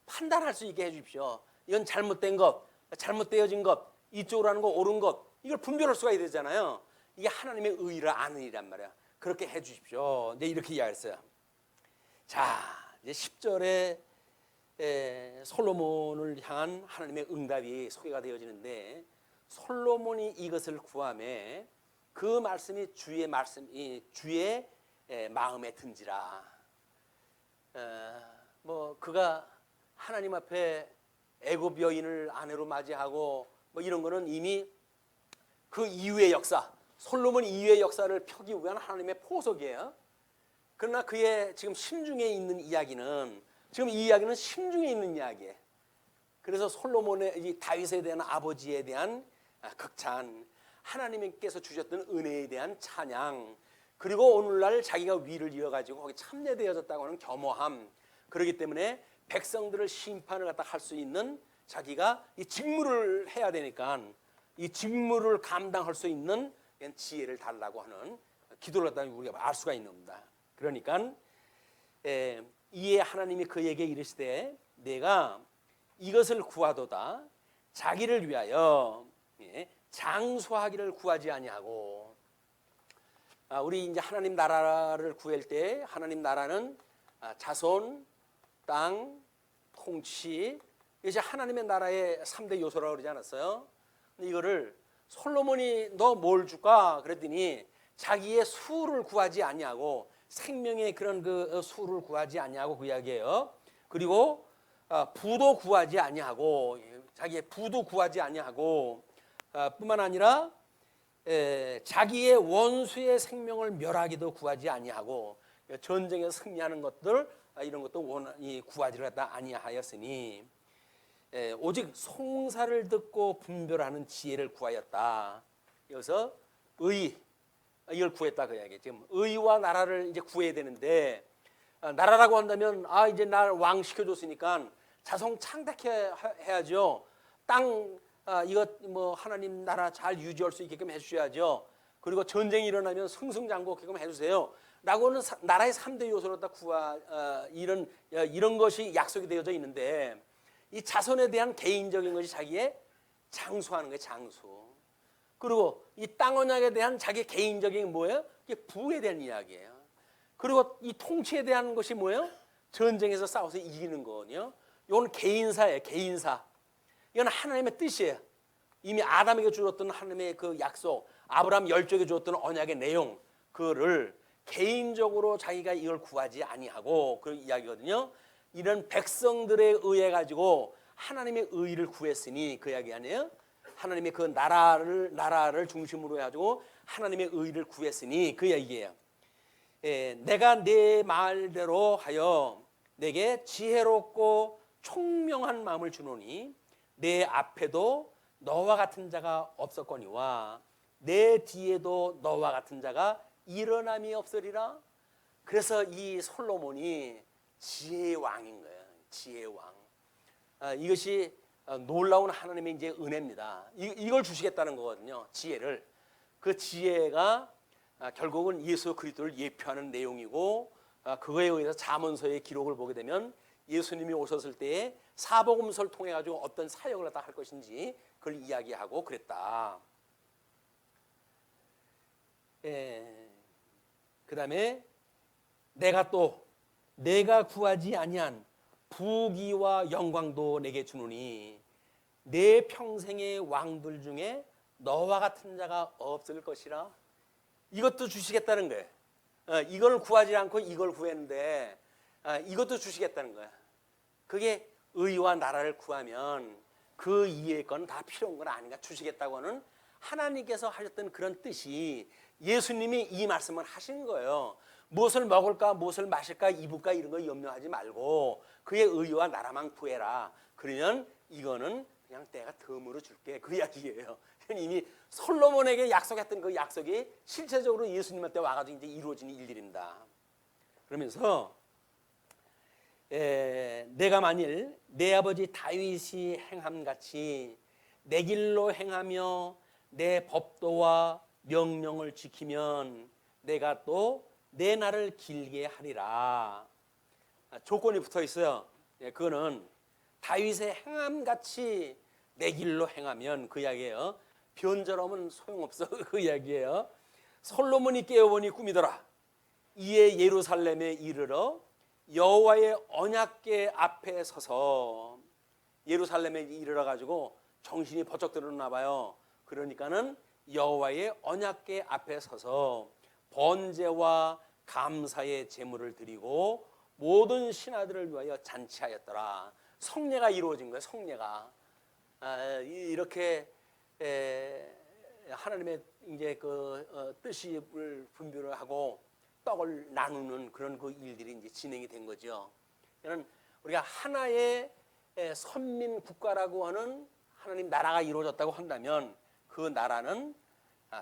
판단할 수 있게 해주십시오. 이건 잘못된 것, 잘못되어진 것, 이쪽으로 하는 거 옳은 것, 이걸 분별할 수가 있어야 되잖아요. 이게 하나님의 의를 아는 일이란 말이야. 그렇게 해주십시오. 이제 이렇게 이야기했어요. 자, 이제 10절에 솔로몬을 향한 하나님의 응답이 소개가 되어지는데 솔로몬이 이것을 구하매 그 말씀이 주의 마음에 든지라. 뭐 그가 하나님 앞에 애굽 여인을 아내로 맞이하고 뭐 이런 거는 이미 그 이후의 역사, 솔로몬 이후의 역사를 펴기 위한 하나님의 포석이에요. 그러나 그의 지금 심중에 있는 이야기는 지금 이 이야기는 심중에 있는 이야기예요. 그래서 솔로몬의 이 다윗에 대한 아버지에 대한 극찬, 하나님께서 주셨던 은혜에 대한 찬양, 그리고 오늘날 자기가 위를 이어가지고 거기 참여되어졌다고 하는 겸허함, 그렇기 때문에 백성들을 심판을 갖다 할 수 있는 자기가 이 직무를 해야 되니까 이 직무를 감당할 수 있는 지혜를 달라고 하는 기도를 갖다 우리가 알 수가 있는 겁니다. 그러니까 이에 하나님이 그에게 이르시되 내가 이것을 구하도다 자기를 위하여 장수하기를 구하지 아니하고. 우리 이제 하나님 나라를 구할 때 하나님 나라는 자손, 땅, 통치, 이제 하나님의 나라의 3대 요소라고 그러지 않았어요? 근데 이거를 솔로몬이 너 뭘 줄까? 그랬더니 자기의 수를 구하지 아니하고 생명의 그런 그 수를 구하지 아니하고 그 이야기예요. 그리고 부도 구하지 아니하고 자기의 부도 구하지 아니하고 뿐만 아니라 자기의 원수의 생명을 멸하기도 구하지 아니하고 전쟁에서 승리하는 것들 이런 것도 구하지를 갖다 아니하였으니 오직 송사를 듣고 분별하는 지혜를 구하였다. 여기서 이걸 구했다 그 이야기. 지금 의와 나라를 이제 구해야 되는데 나라라고 한다면 이제 나를 왕 시켜줬으니까 자성 창작해야죠. 땅 이것 뭐 하나님 나라 잘 유지할 수 있게끔 해주셔야죠. 그리고 전쟁이 일어나면 승승장구하게끔 해주세요. 라고는 나라의 3대 요소로 다 이런 것이 약속이 되어져 있는데, 이 자손에 대한 개인적인 것이 자기의 장수하는 거예요. 장수. 그리고 이 땅 언약에 대한 자기 개인적인 뭐예요? 이게 부에 대한 이야기예요. 그리고 이 통치에 대한 것이 뭐예요? 전쟁에서 싸워서 이기는 거거든요. 이건 개인사예요. 개인사. 이건 하나님의 뜻이에요. 이미 아담에게 주었던 하나님의 그 약속, 아브라함 열조에게 주었던 언약의 내용, 그거를 개인적으로 자기가 이걸 구하지 아니하고 그 이야기거든요. 이런 백성들에 의해 가지고 하나님의 의를 구했으니 그 이야기 아니에요? 하나님의 그 나라를 중심으로 해가지고 하나님의 의를 구했으니 그 이야기예요. 내가 내 말대로 하여 내게 지혜롭고 총명한 마음을 주노니 내 앞에도 너와 같은 자가 없었거니와 내 뒤에도 너와 같은 자가 일어남이 없으리라. 그래서 이 솔로몬이 지혜의 왕인 거예요. 지혜의 왕. 이것이 놀라운 하나님의 이제 은혜입니다. 이걸 주시겠다는 거거든요. 지혜를. 그 지혜가 결국은 예수 그리스도를 예표하는 내용이고, 그거에 의해서 잠언서의 기록을 보게 되면 예수님이 오셨을 때에 사복음서를 통해 가지고 어떤 사역을 다 할 것인지 그걸 이야기하고 그랬다. 그다음에 내가 구하지 아니한 부귀와 영광도 내게 주노니 내 평생의 왕들 중에 너와 같은 자가 없을 것이라. 이것도 주시겠다는 거예요. 이걸 구하지 않고 이걸 구했는데 이것도 주시겠다는 거야. 그게 의와 나라를 구하면 그 이외의 건 다 필요한 건 아닌가. 주시겠다고 하는 하나님께서 하셨던 그런 뜻이 예수님이 이 말씀을 하신 거예요. 무엇을 먹을까, 무엇을 마실까, 입을까 이런 거 염려하지 말고 그의 의와 나라만 구해라. 그러면 이거는 그냥 내가 덤으로 줄게. 그 이야기예요. 이미 솔로몬에게 약속했던 그 약속이 실체적으로 예수님한테 와가지고 이제 이루어지는 일들입니다. 그러면서 내가 만일 내 아버지 다윗이 행함같이 내 길로 행하며 내 법도와 명령을 지키면 내가 또 내 날을 길게 하리라. 조건이 붙어 있어요. 그거는 다윗의 행함같이 내 길로 행하면 그 이야기예요. 변절하면 소용없어. 그 이야기예요. 솔로몬이 깨어보니 꿈이더라. 이에 예루살렘에 이르러 여호와의 언약궤 앞에 서서, 예루살렘에 이르러 가지고 정신이 번쩍 들었나 봐요. 그러니까는 여호와의 언약궤 앞에 서서 번제와 감사의 제물을 드리고 모든 신하들을 위하여 잔치하였더라. 성례가 이루어진 거예요. 성례가. 이렇게 하나님의 이제 그 뜻을 분별을 하고 떡을 나누는 그런 그 일들이 이제 진행이 된 거죠. 그러니까 우리가 하나의 선민 국가라고 하는 하나님 나라가 이루어졌다고 한다면 그 나라는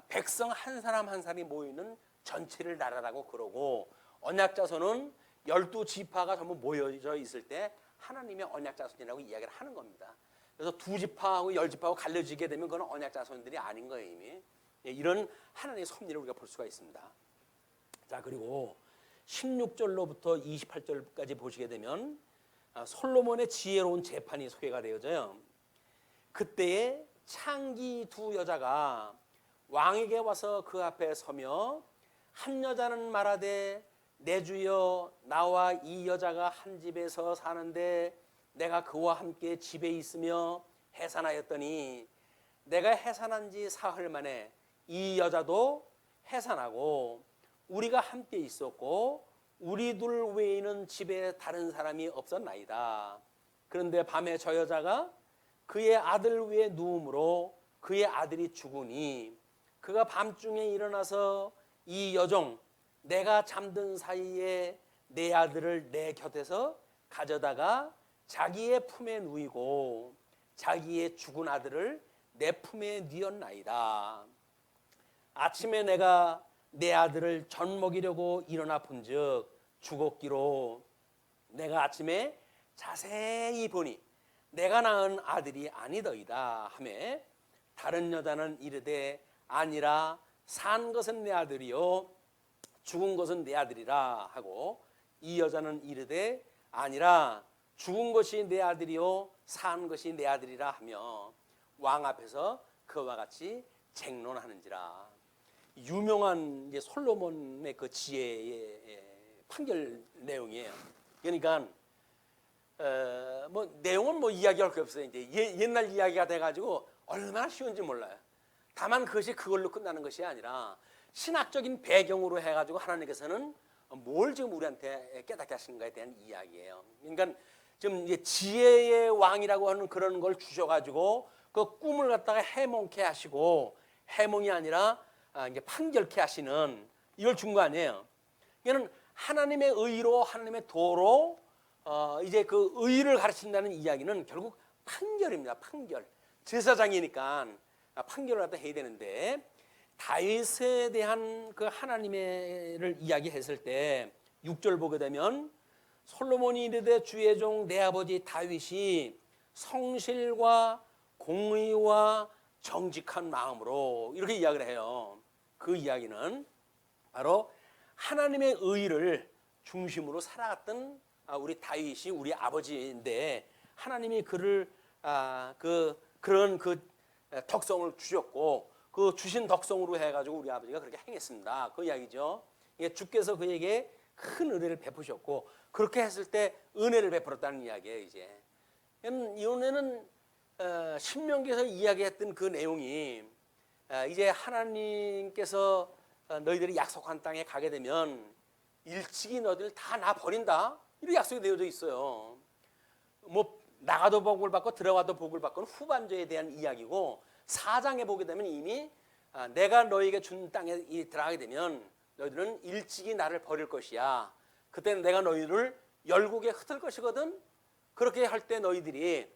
백성 한 사람 한 사람이 모이는 전체를 나라라고 그러고, 언약자손은 12지파가 전부 모여져 있을 때 하나님의 언약자손이라고 이야기를 하는 겁니다. 그래서 2지파하고 10지파하고 갈려지게 되면 그건 언약자손들이 아닌 거예요. 이미 이런 하나님의 섭리를 우리가 볼 수가 있습니다. 자, 그리고 16절로부터 28절까지 보시게 되면 솔로몬의 지혜로운 재판이 소개가 되어져요. 그때에 창기 2 여자가 왕에게 와서 그 앞에 서며 한 여자는 말하되 내 주여, 나와 이 여자가 한 집에서 사는데 내가 그와 함께 집에 있으며 해산하였더니 내가 해산한 지 사흘 만에 이 여자도 해산하고 우리가 함께 있었고 우리 둘 외에는 집에 다른 사람이 없었나이다. 그런데 밤에 저 여자가 그의 아들 위에 누움으로 그의 아들이 죽으니 그가 밤중에 일어나서 이 여종 내가 잠든 사이에 내 아들을 내 곁에서 가져다가 자기의 품에 누이고 자기의 죽은 아들을 내 품에 뉘었나이다. 아침에 내가 내 아들을 젖 먹이려고 일어나 본즉 죽었기로 내가 아침에 자세히 보니 내가 낳은 아들이 아니더이다 하매 다른 여자는 이르되 아니라 산 것은 내 아들이요 죽은 것은 내 아들이라 하고 이 여자는 이르되 아니라 죽은 것이 내 아들이요 산 것이 내 아들이라 하며 왕 앞에서 그와 같이 쟁론하는지라. 유명한 이제 솔로몬의 그 지혜의 판결 내용이에요. 그러니까 뭐 내용은 뭐 이야기할 게 없어요. 이제 옛날 이야기가 돼가지고 얼마나 쉬운지 몰라요. 다만 그것이 그걸로 끝나는 것이 아니라 신학적인 배경으로 해가지고 하나님께서는 뭘 지금 우리한테 깨닫게 하시는가에 대한 이야기예요. 그러니까 지금 이제 지혜의 왕이라고 하는 그런 걸 주셔가지고 그 꿈을 갖다가 해몽케 하시고 해몽이 아니라 이제 판결케 하시는 이걸 준 거 아니에요. 이거는 하나님의 의로 하나님의 도로 이제 그 의를 가르친다는 이야기는 결국 판결입니다. 판결. 제사장이니까 판결을 갖다 해야 되는데 다윗에 대한 그 하나님의를 이야기했을 때 6절 보게 되면 솔로몬이 이르되 주의 종 내 아버지 다윗이 성실과 공의와 정직한 마음으로 이렇게 이야기를 해요. 그 이야기는 바로 하나님의 의를 중심으로 살아갔던 우리 다윗이 우리 아버지인데 하나님이 그를 그런 그 덕성을 주셨고 그 주신 덕성으로 해가지고 우리 아버지가 그렇게 행했습니다. 그 이야기죠. 주께서 그에게 큰 은혜를 베푸셨고 그렇게 했을 때 은혜를 베풀었다는 이야기예요. 이제 이 은혜는 신명기에서 이야기했던 그 내용이 이제 하나님께서 너희들이 약속한 땅에 가게 되면 일찍이 너희들 다 나 버린다 이렇게 약속이 되어져 있어요. 뭐 나가도 복을 받고 들어가도 복을 받고는 후반전에 대한 이야기고 4장에 보게 되면 이미 내가 너희에게 준 땅에 들어가게 되면 너희들은 일찍이 나를 버릴 것이야. 그때는 내가 너희를 열국에 흩을 것이거든. 그렇게 할 때 너희들이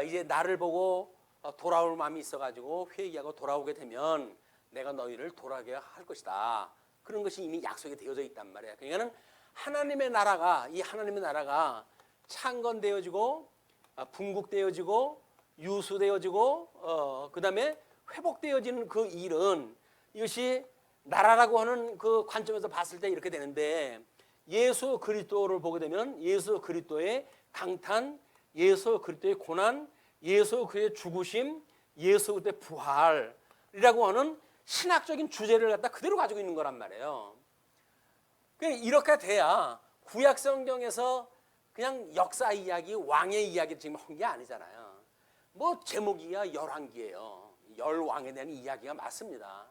이제 나를 보고 돌아올 마음이 있어가지고 회개하고 돌아오게 되면 내가 너희를 돌아오게 할 것이다. 그런 것이 이미 약속이 되어져 있단 말이에요. 그러니까는 하나님의 나라가 이 하나님의 나라가 창건되어지고 분국되어지고 유수되어지고 그다음에 회복되어지는 그 일은 이것이 나라라고 하는 그 관점에서 봤을 때 이렇게 되는데 예수 그리스도를 보게 되면 예수 그리스도의 강탄, 예수 그리스도의 고난, 예수 그리스도의 죽으심, 예수 그리스도의 부활이라고 하는 신학적인 주제를 갖다 그대로 가지고 있는 거란 말이에요. 이렇게 돼야 구약 성경에서 그냥 역사 이야기, 왕의 이야기를 지금 한 게 아니잖아요. 뭐 제목이야 열왕기예요. 열왕에 대한 이야기가 맞습니다.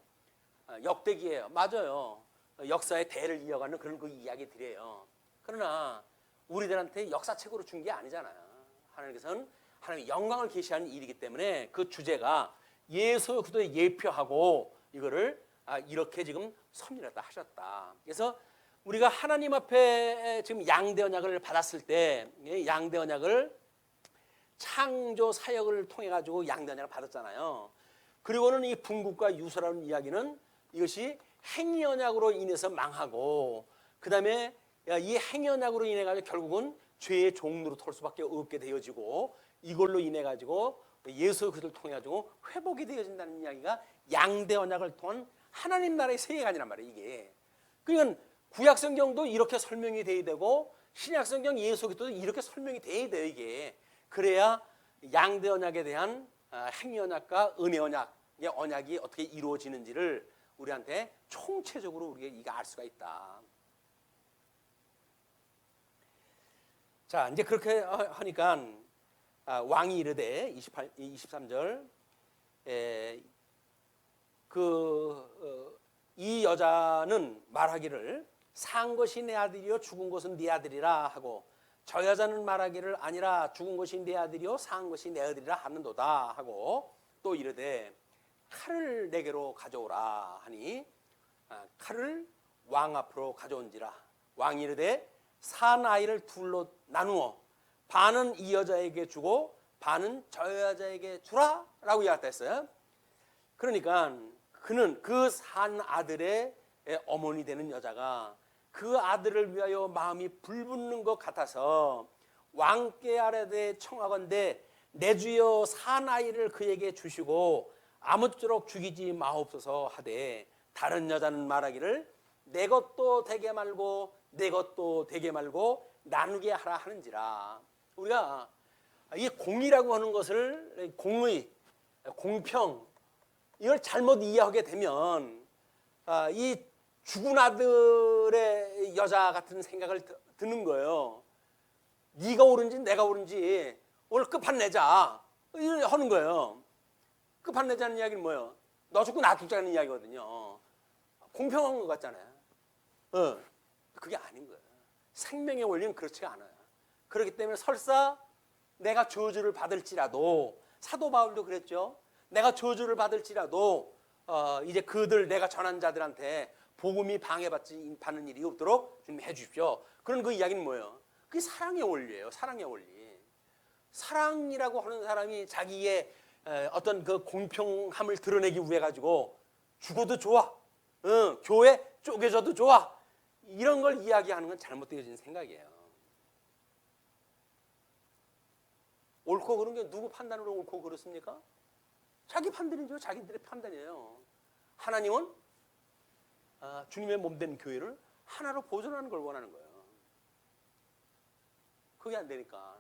역대기예요. 맞아요. 역사의 대를 이어가는 그런 그 이야기들이에요. 그러나 우리들한테 역사책으로 준 게 아니잖아요. 하나님께서는 하나님의 영광을 계시하는 일이기 때문에 그 주제가 예수 그리스도의 예표하고 이거를 이렇게 지금 섭리했다 하셨다. 그래서 우리가 하나님 앞에 지금 양대 언약을 받았을 때 양대 언약을 창조 사역을 통해 가지고 양대 언약을 받았잖아요. 그리고는 이 분국과 유수라는 이야기는 이것이 행위 언약으로 인해서 망하고 그다음에 이 행위 언약으로 인해 가지고 결국은 죄의 종로로 털 수밖에 없게 되어지고 이걸로 인해 가지고 예수 그리스도를 통해 가지고 회복이 되어진다는 이야기가 양대 언약을 통한 하나님 나라의 세계가 아니란 말이에요. 이게 그러니까 구약 성경도 이렇게 설명이 돼야 되고 신약 성경 예수 그리스도도 이렇게 설명이 돼야 돼요. 이게 그래야 양대 언약에 대한 행위 언약과 은혜 언약의 언약이 어떻게 이루어지는지를 우리한테 총체적으로 우리가 이거 알 수가 있다. 자, 이제 그렇게 하니까 왕이 이르되 23절 이 여자는 말하기를 산 것이 내 아들이요 죽은 것은 네 아들이라 하고 저 여자는 말하기를 아니라 죽은 것이 내 아들이요 산 것이 내 아들이라 하는도다 하고 또 이르되 칼을 내게로 가져오라 하니 칼을 왕 앞으로 가져온지라 왕이 이르되 산 아이를 둘로 나누어 반은 이 여자에게 주고 반은 저 여자에게 주라 라고 이야기했어요. 그러니까 그는 그 산 아들의 어머니 되는 여자가 그 아들을 위하여 마음이 불붙는 것 같아서 왕께 아뢰되 청하건대 내 주여 산 아이를 그에게 주시고 아무쪼록 죽이지 마옵소서 하되 다른 여자는 말하기를 내 것도 되게 말고 내 것도 되게 말고 나누게 하라 하는지라. 우리가 이 공의라고 하는 것을 공의, 공평 이걸 잘못 이해하게 되면 이 죽은 아들의 여자 같은 생각을 드는 거예요. 네가 옳은지 내가 옳은지 오늘 끝판내자 하는 거예요. 끝판내자는 이야기는 뭐예요? 너 죽고 나 죽자는 이야기거든요. 공평한 것 같잖아요. 그게 아닌 거예요. 생명의 원리는 그렇지가 않아요. 그렇기 때문에 설사 내가 저주를 받을지라도, 사도 바울도 그랬죠. 내가 저주를 받을지라도 이제 그들 내가 전한 자들한테 복음이 방해받는 일이 없도록 좀 해주십시오. 그런 그 이야기는 뭐예요? 그게 사랑의 원리예요. 사랑의 원리. 사랑이라고 하는 사람이 자기의 어떤 그 공평함을 드러내기 위해 가지고 죽어도 좋아, 교회 쪼개져도 좋아, 이런 걸 이야기하는 건 잘못되어진 생각이에요. 옳고 그른 게 누구 판단으로 옳고 그렇습니까? 자기 판단이죠. 자기들의 판단이에요. 하나님은 주님의 몸된 교회를 하나로 보존하는 걸 원하는 거예요. 그게 안 되니까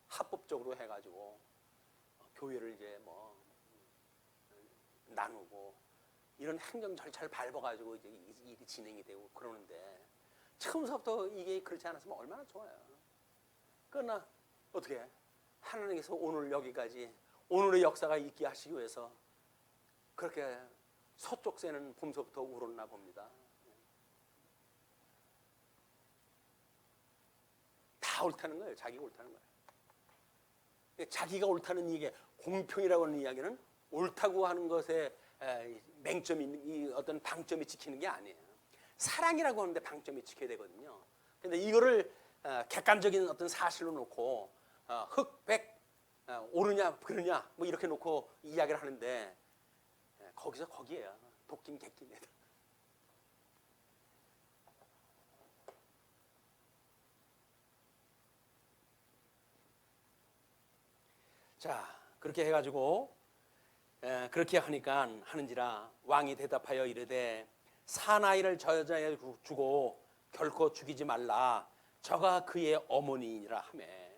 합법적으로 해가지고 교회를 이제 뭐 나누고 이런 행정 절차를 밟아가지고 이제 일이 진행이 되고 그러는데, 처음부터 이게 그렇지 않았으면 얼마나 좋아요. 그러나 어떻게 하나님께서 오늘 여기까지 오늘의 역사가 있게 하시기 위해서 그렇게 서쪽 새는 봄서부터 울었나 봅니다. 다 옳다는 거예요. 자기가 옳다는 거예요. 자기가 옳다는 이게 공평이라고 하는 이야기는 옳다고 하는 것에 맹점이, 어떤 방점이 지키는 게 아니에요. 사랑이라고 하는데 방점이 지켜야 되거든요. 근데 이거를 객관적인 어떤 사실로 놓고 흑, 백, 옳으냐 그러냐 뭐 이렇게 놓고 이야기를 하는데, 거기서 거기에요. 도끼인 객기입니다. 자, 그렇게 해가지고 그렇게 하니까 하는지라 왕이 대답하여 이르되 사나이를 저 여자에 주고 결코 죽이지 말라. 저가 그의 어머니이니라 하매.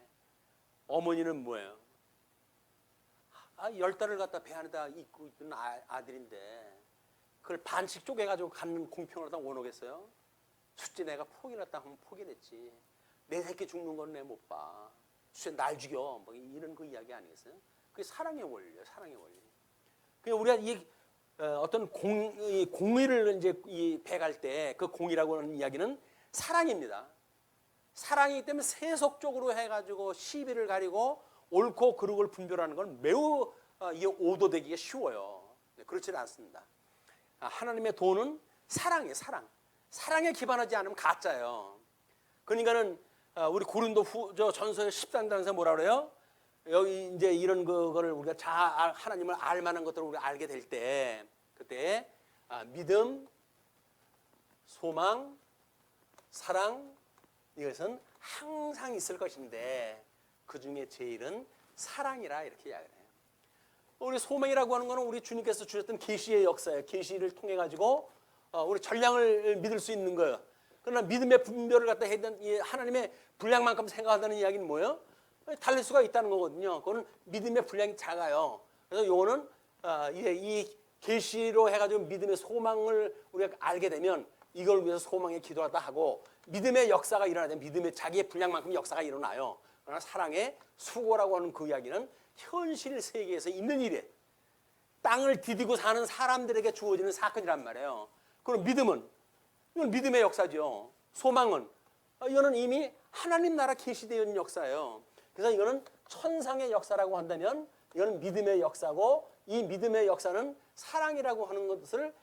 어머니는 뭐예요? 10달을 갖다 배 안에다 입고 있던 아들인데 그걸 반씩 쪼개가지고 갖는 공평을 다 원하겠어요? 숫째 내가 포기했다 하면 포기했지. 내 새끼 죽는 건 내 못 봐. 숫째 날 죽여. 뭐 이런 그 이야기 아니겠어요? 그게 사랑의 원리예요. 사랑의 원리. 그냥 우리가 이 어떤 공의를 이제 이 배갈 때 그 공의라고 하는 이야기는 사랑입니다. 사랑이기 때문에 세속적으로 해가지고 시비를 가리고 옳고 그르고를 분별하는 건 매우 이게 오도되기가 쉬워요. 그렇지는 않습니다. 하나님의 도는 사랑이에요. 사랑. 사랑에 기반하지 않으면 가짜예요. 그러니까는 우리 고린도 전서 13장에서 뭐라 그래요? 여기 이제 이런 거를 우리가 하나님을 알 만한 것들을 우리가 알게 될 때, 그때 믿음, 소망, 사랑, 이것은 항상 있을 것인데 그 중에 제일은 사랑이라 이렇게 이야기를 해요. 우리 소망이라고 하는 것은 우리 주님께서 주셨던 계시의 역사예요. 계시를 통해 가지고 우리 전량을 믿을 수 있는 거예요. 그러나 믿음의 분별을 갖다 해야 되는 하나님의 분량만큼 생각한다는 이야기는 뭐예요? 달릴 수가 있다는 거거든요. 그거는 믿음의 분량이 작아요. 그래서 이거는 이 계시로 해가지고 믿음의 소망을 우리가 알게 되면 이걸 위해서 소망에 기도하다 하고 믿음의 역사가 일어나면 믿음의 자기의 분량만큼 역사가 일어나요. 그러나 사랑의 수고라고 하는 그 이야기는 현실 세계에서 있는 일이에요. 땅을 디디고 사는 사람들에게 주어지는 사건이란 말이에요. 그럼 믿음은 이건 믿음의 역사죠. 소망은 이거는 이미 하나님 나라 계시되어 있는 역사예요. 그래서 이거는 천상의 역사라고 한다면 이거는 믿음의 역사고, 이 믿음의 역사는 사랑이라고 하는 것을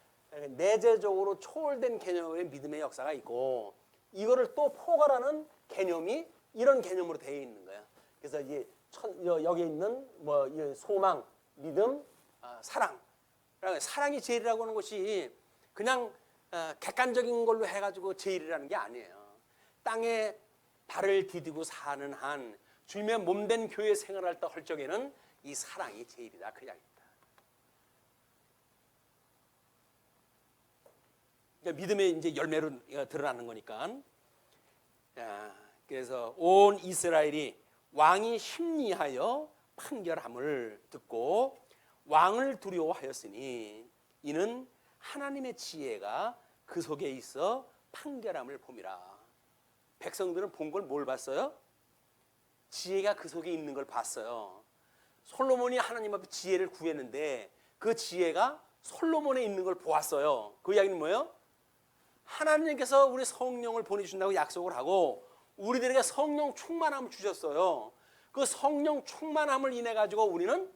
내재적으로 초월된 개념의 믿음의 역사가 있고, 이거를 또 포괄하는 개념이 이런 개념으로 되어 있는 거예요. 그래서 이 여기 있는 뭐 소망, 믿음, 사랑, 사랑이 제일이라고 하는 것이 그냥 객관적인 걸로 해가지고 제일이라는 게 아니에요. 땅에 발을 디디고 사는 한 주님의 몸된 교회 생활할 때 할 적에는 이 사랑이 제일이다 그 이야기입니다. 그러니까 믿음의 이제 열매로 드러나는 거니까. 자, 그래서 온 이스라엘이 왕이 심리하여 판결함을 듣고 왕을 두려워하였으니 이는 하나님의 지혜가 그 속에 있어 판결함을 봄이라. 백성들은 본 걸 뭘 봤어요? 지혜가 그 속에 있는 걸 봤어요. 솔로몬이 하나님 앞에 지혜를 구했는데 그 지혜가 솔로몬에 있는 걸 보았어요. 그 이야기는 뭐예요? 하나님께서 우리 성령을 보내주신다고 약속을 하고 우리들에게 성령 충만함을 주셨어요. 그 성령 충만함을 인해 가지고 우리는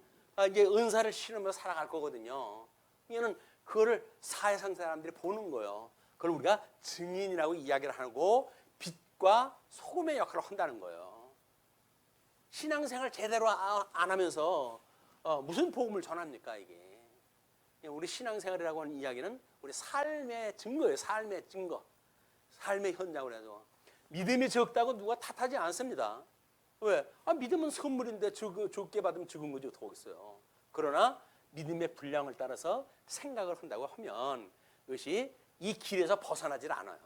이제 은사를 실으면서 살아갈 거거든요. 이거는 그거를 사회상 사람들이 보는 거예요. 그걸 우리가 증인이라고 이야기를 하고 빛과 소금의 역할을 한다는 거예요. 신앙생활 제대로 안 하면서 무슨 복음을 전합니까 이게? 우리 신앙생활이라고 하는 이야기는 우리 삶의 증거예요. 삶의 증거, 삶의 현장을 해서 믿음이 적다고 누가 탓하지 않습니다. 왜? 믿음은 선물인데 적게 받으면 적은 거지 어떻게 하겠어요. 그러나 믿음의 분량을 따라서 생각을 한다고 하면 그것이 이 길에서 벗어나질 않아요.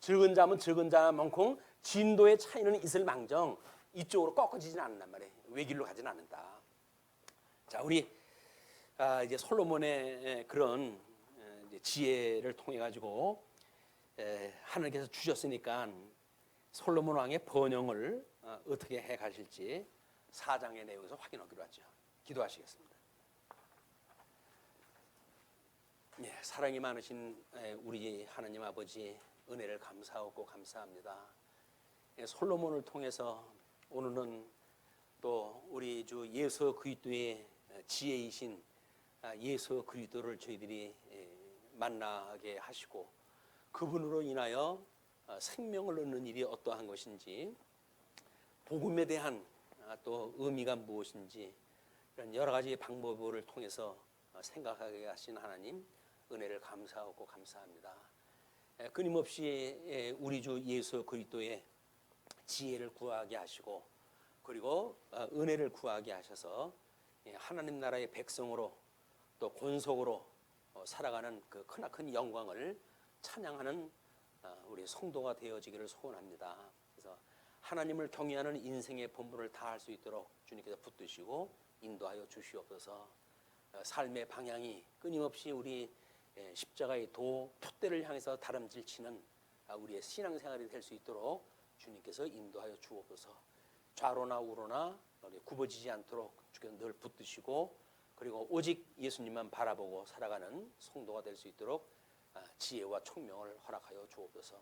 적은 자면 적은 자만큼 진도의 차이는 있을 망정 이쪽으로 꺾어지진 않는단 말이에요. 외길로 가지는 않는다. 자, 우리 이제 솔로몬의 그런 이제 지혜를 통해 가지고 하나님께서 주셨으니까 솔로몬 왕의 번영을 어떻게 해 가실지 4장의 내용에서 확인하기로 하죠. 기도하시겠습니다. 사랑이 많으신 우리 하나님 아버지 은혜를 감사하고 감사합니다. 솔로몬을 통해서 오늘은 또 우리 주 예수 그리스도의 지혜이신 예수 그리스도를 저희들이 만나게 하시고 그분으로 인하여 생명을 얻는 일이 어떠한 것인지 복음에 대한 또 의미가 무엇인지 이런 여러 가지 방법을 통해서 생각하게 하신 하나님 은혜를 감사하고 감사합니다. 끊임없이 우리 주 예수 그리스도의 지혜를 구하게 하시고 그리고 은혜를 구하게 하셔서 하나님 나라의 백성으로 또 권속으로 살아가는 그 크나큰 영광을 찬양하는 우리 성도가 되어지기를 소원합니다. 그래서 하나님을 경외하는 인생의 본분을 다할 수 있도록 주님께서 붙드시고 인도하여 주시옵소서. 삶의 방향이 끊임없이 우리 십자가의 풋대를 향해서 다름질 치는 우리의 신앙생활이 될 수 있도록 주님께서 인도하여 주옵소서. 좌로나 우로나 굽어지지 않도록 주께서 늘 붙드시고 그리고 오직 예수님만 바라보고 살아가는 성도가 될 수 있도록 지혜와 총명을 허락하여 주옵소서.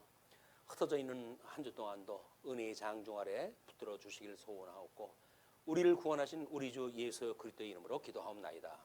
흩어져 있는 한 주 동안도 은혜의 장중 아래 붙들어 주시길 소원하옵고 우리를 구원하신 우리 주 예수 그리스도의 이름으로 기도하옵나이다.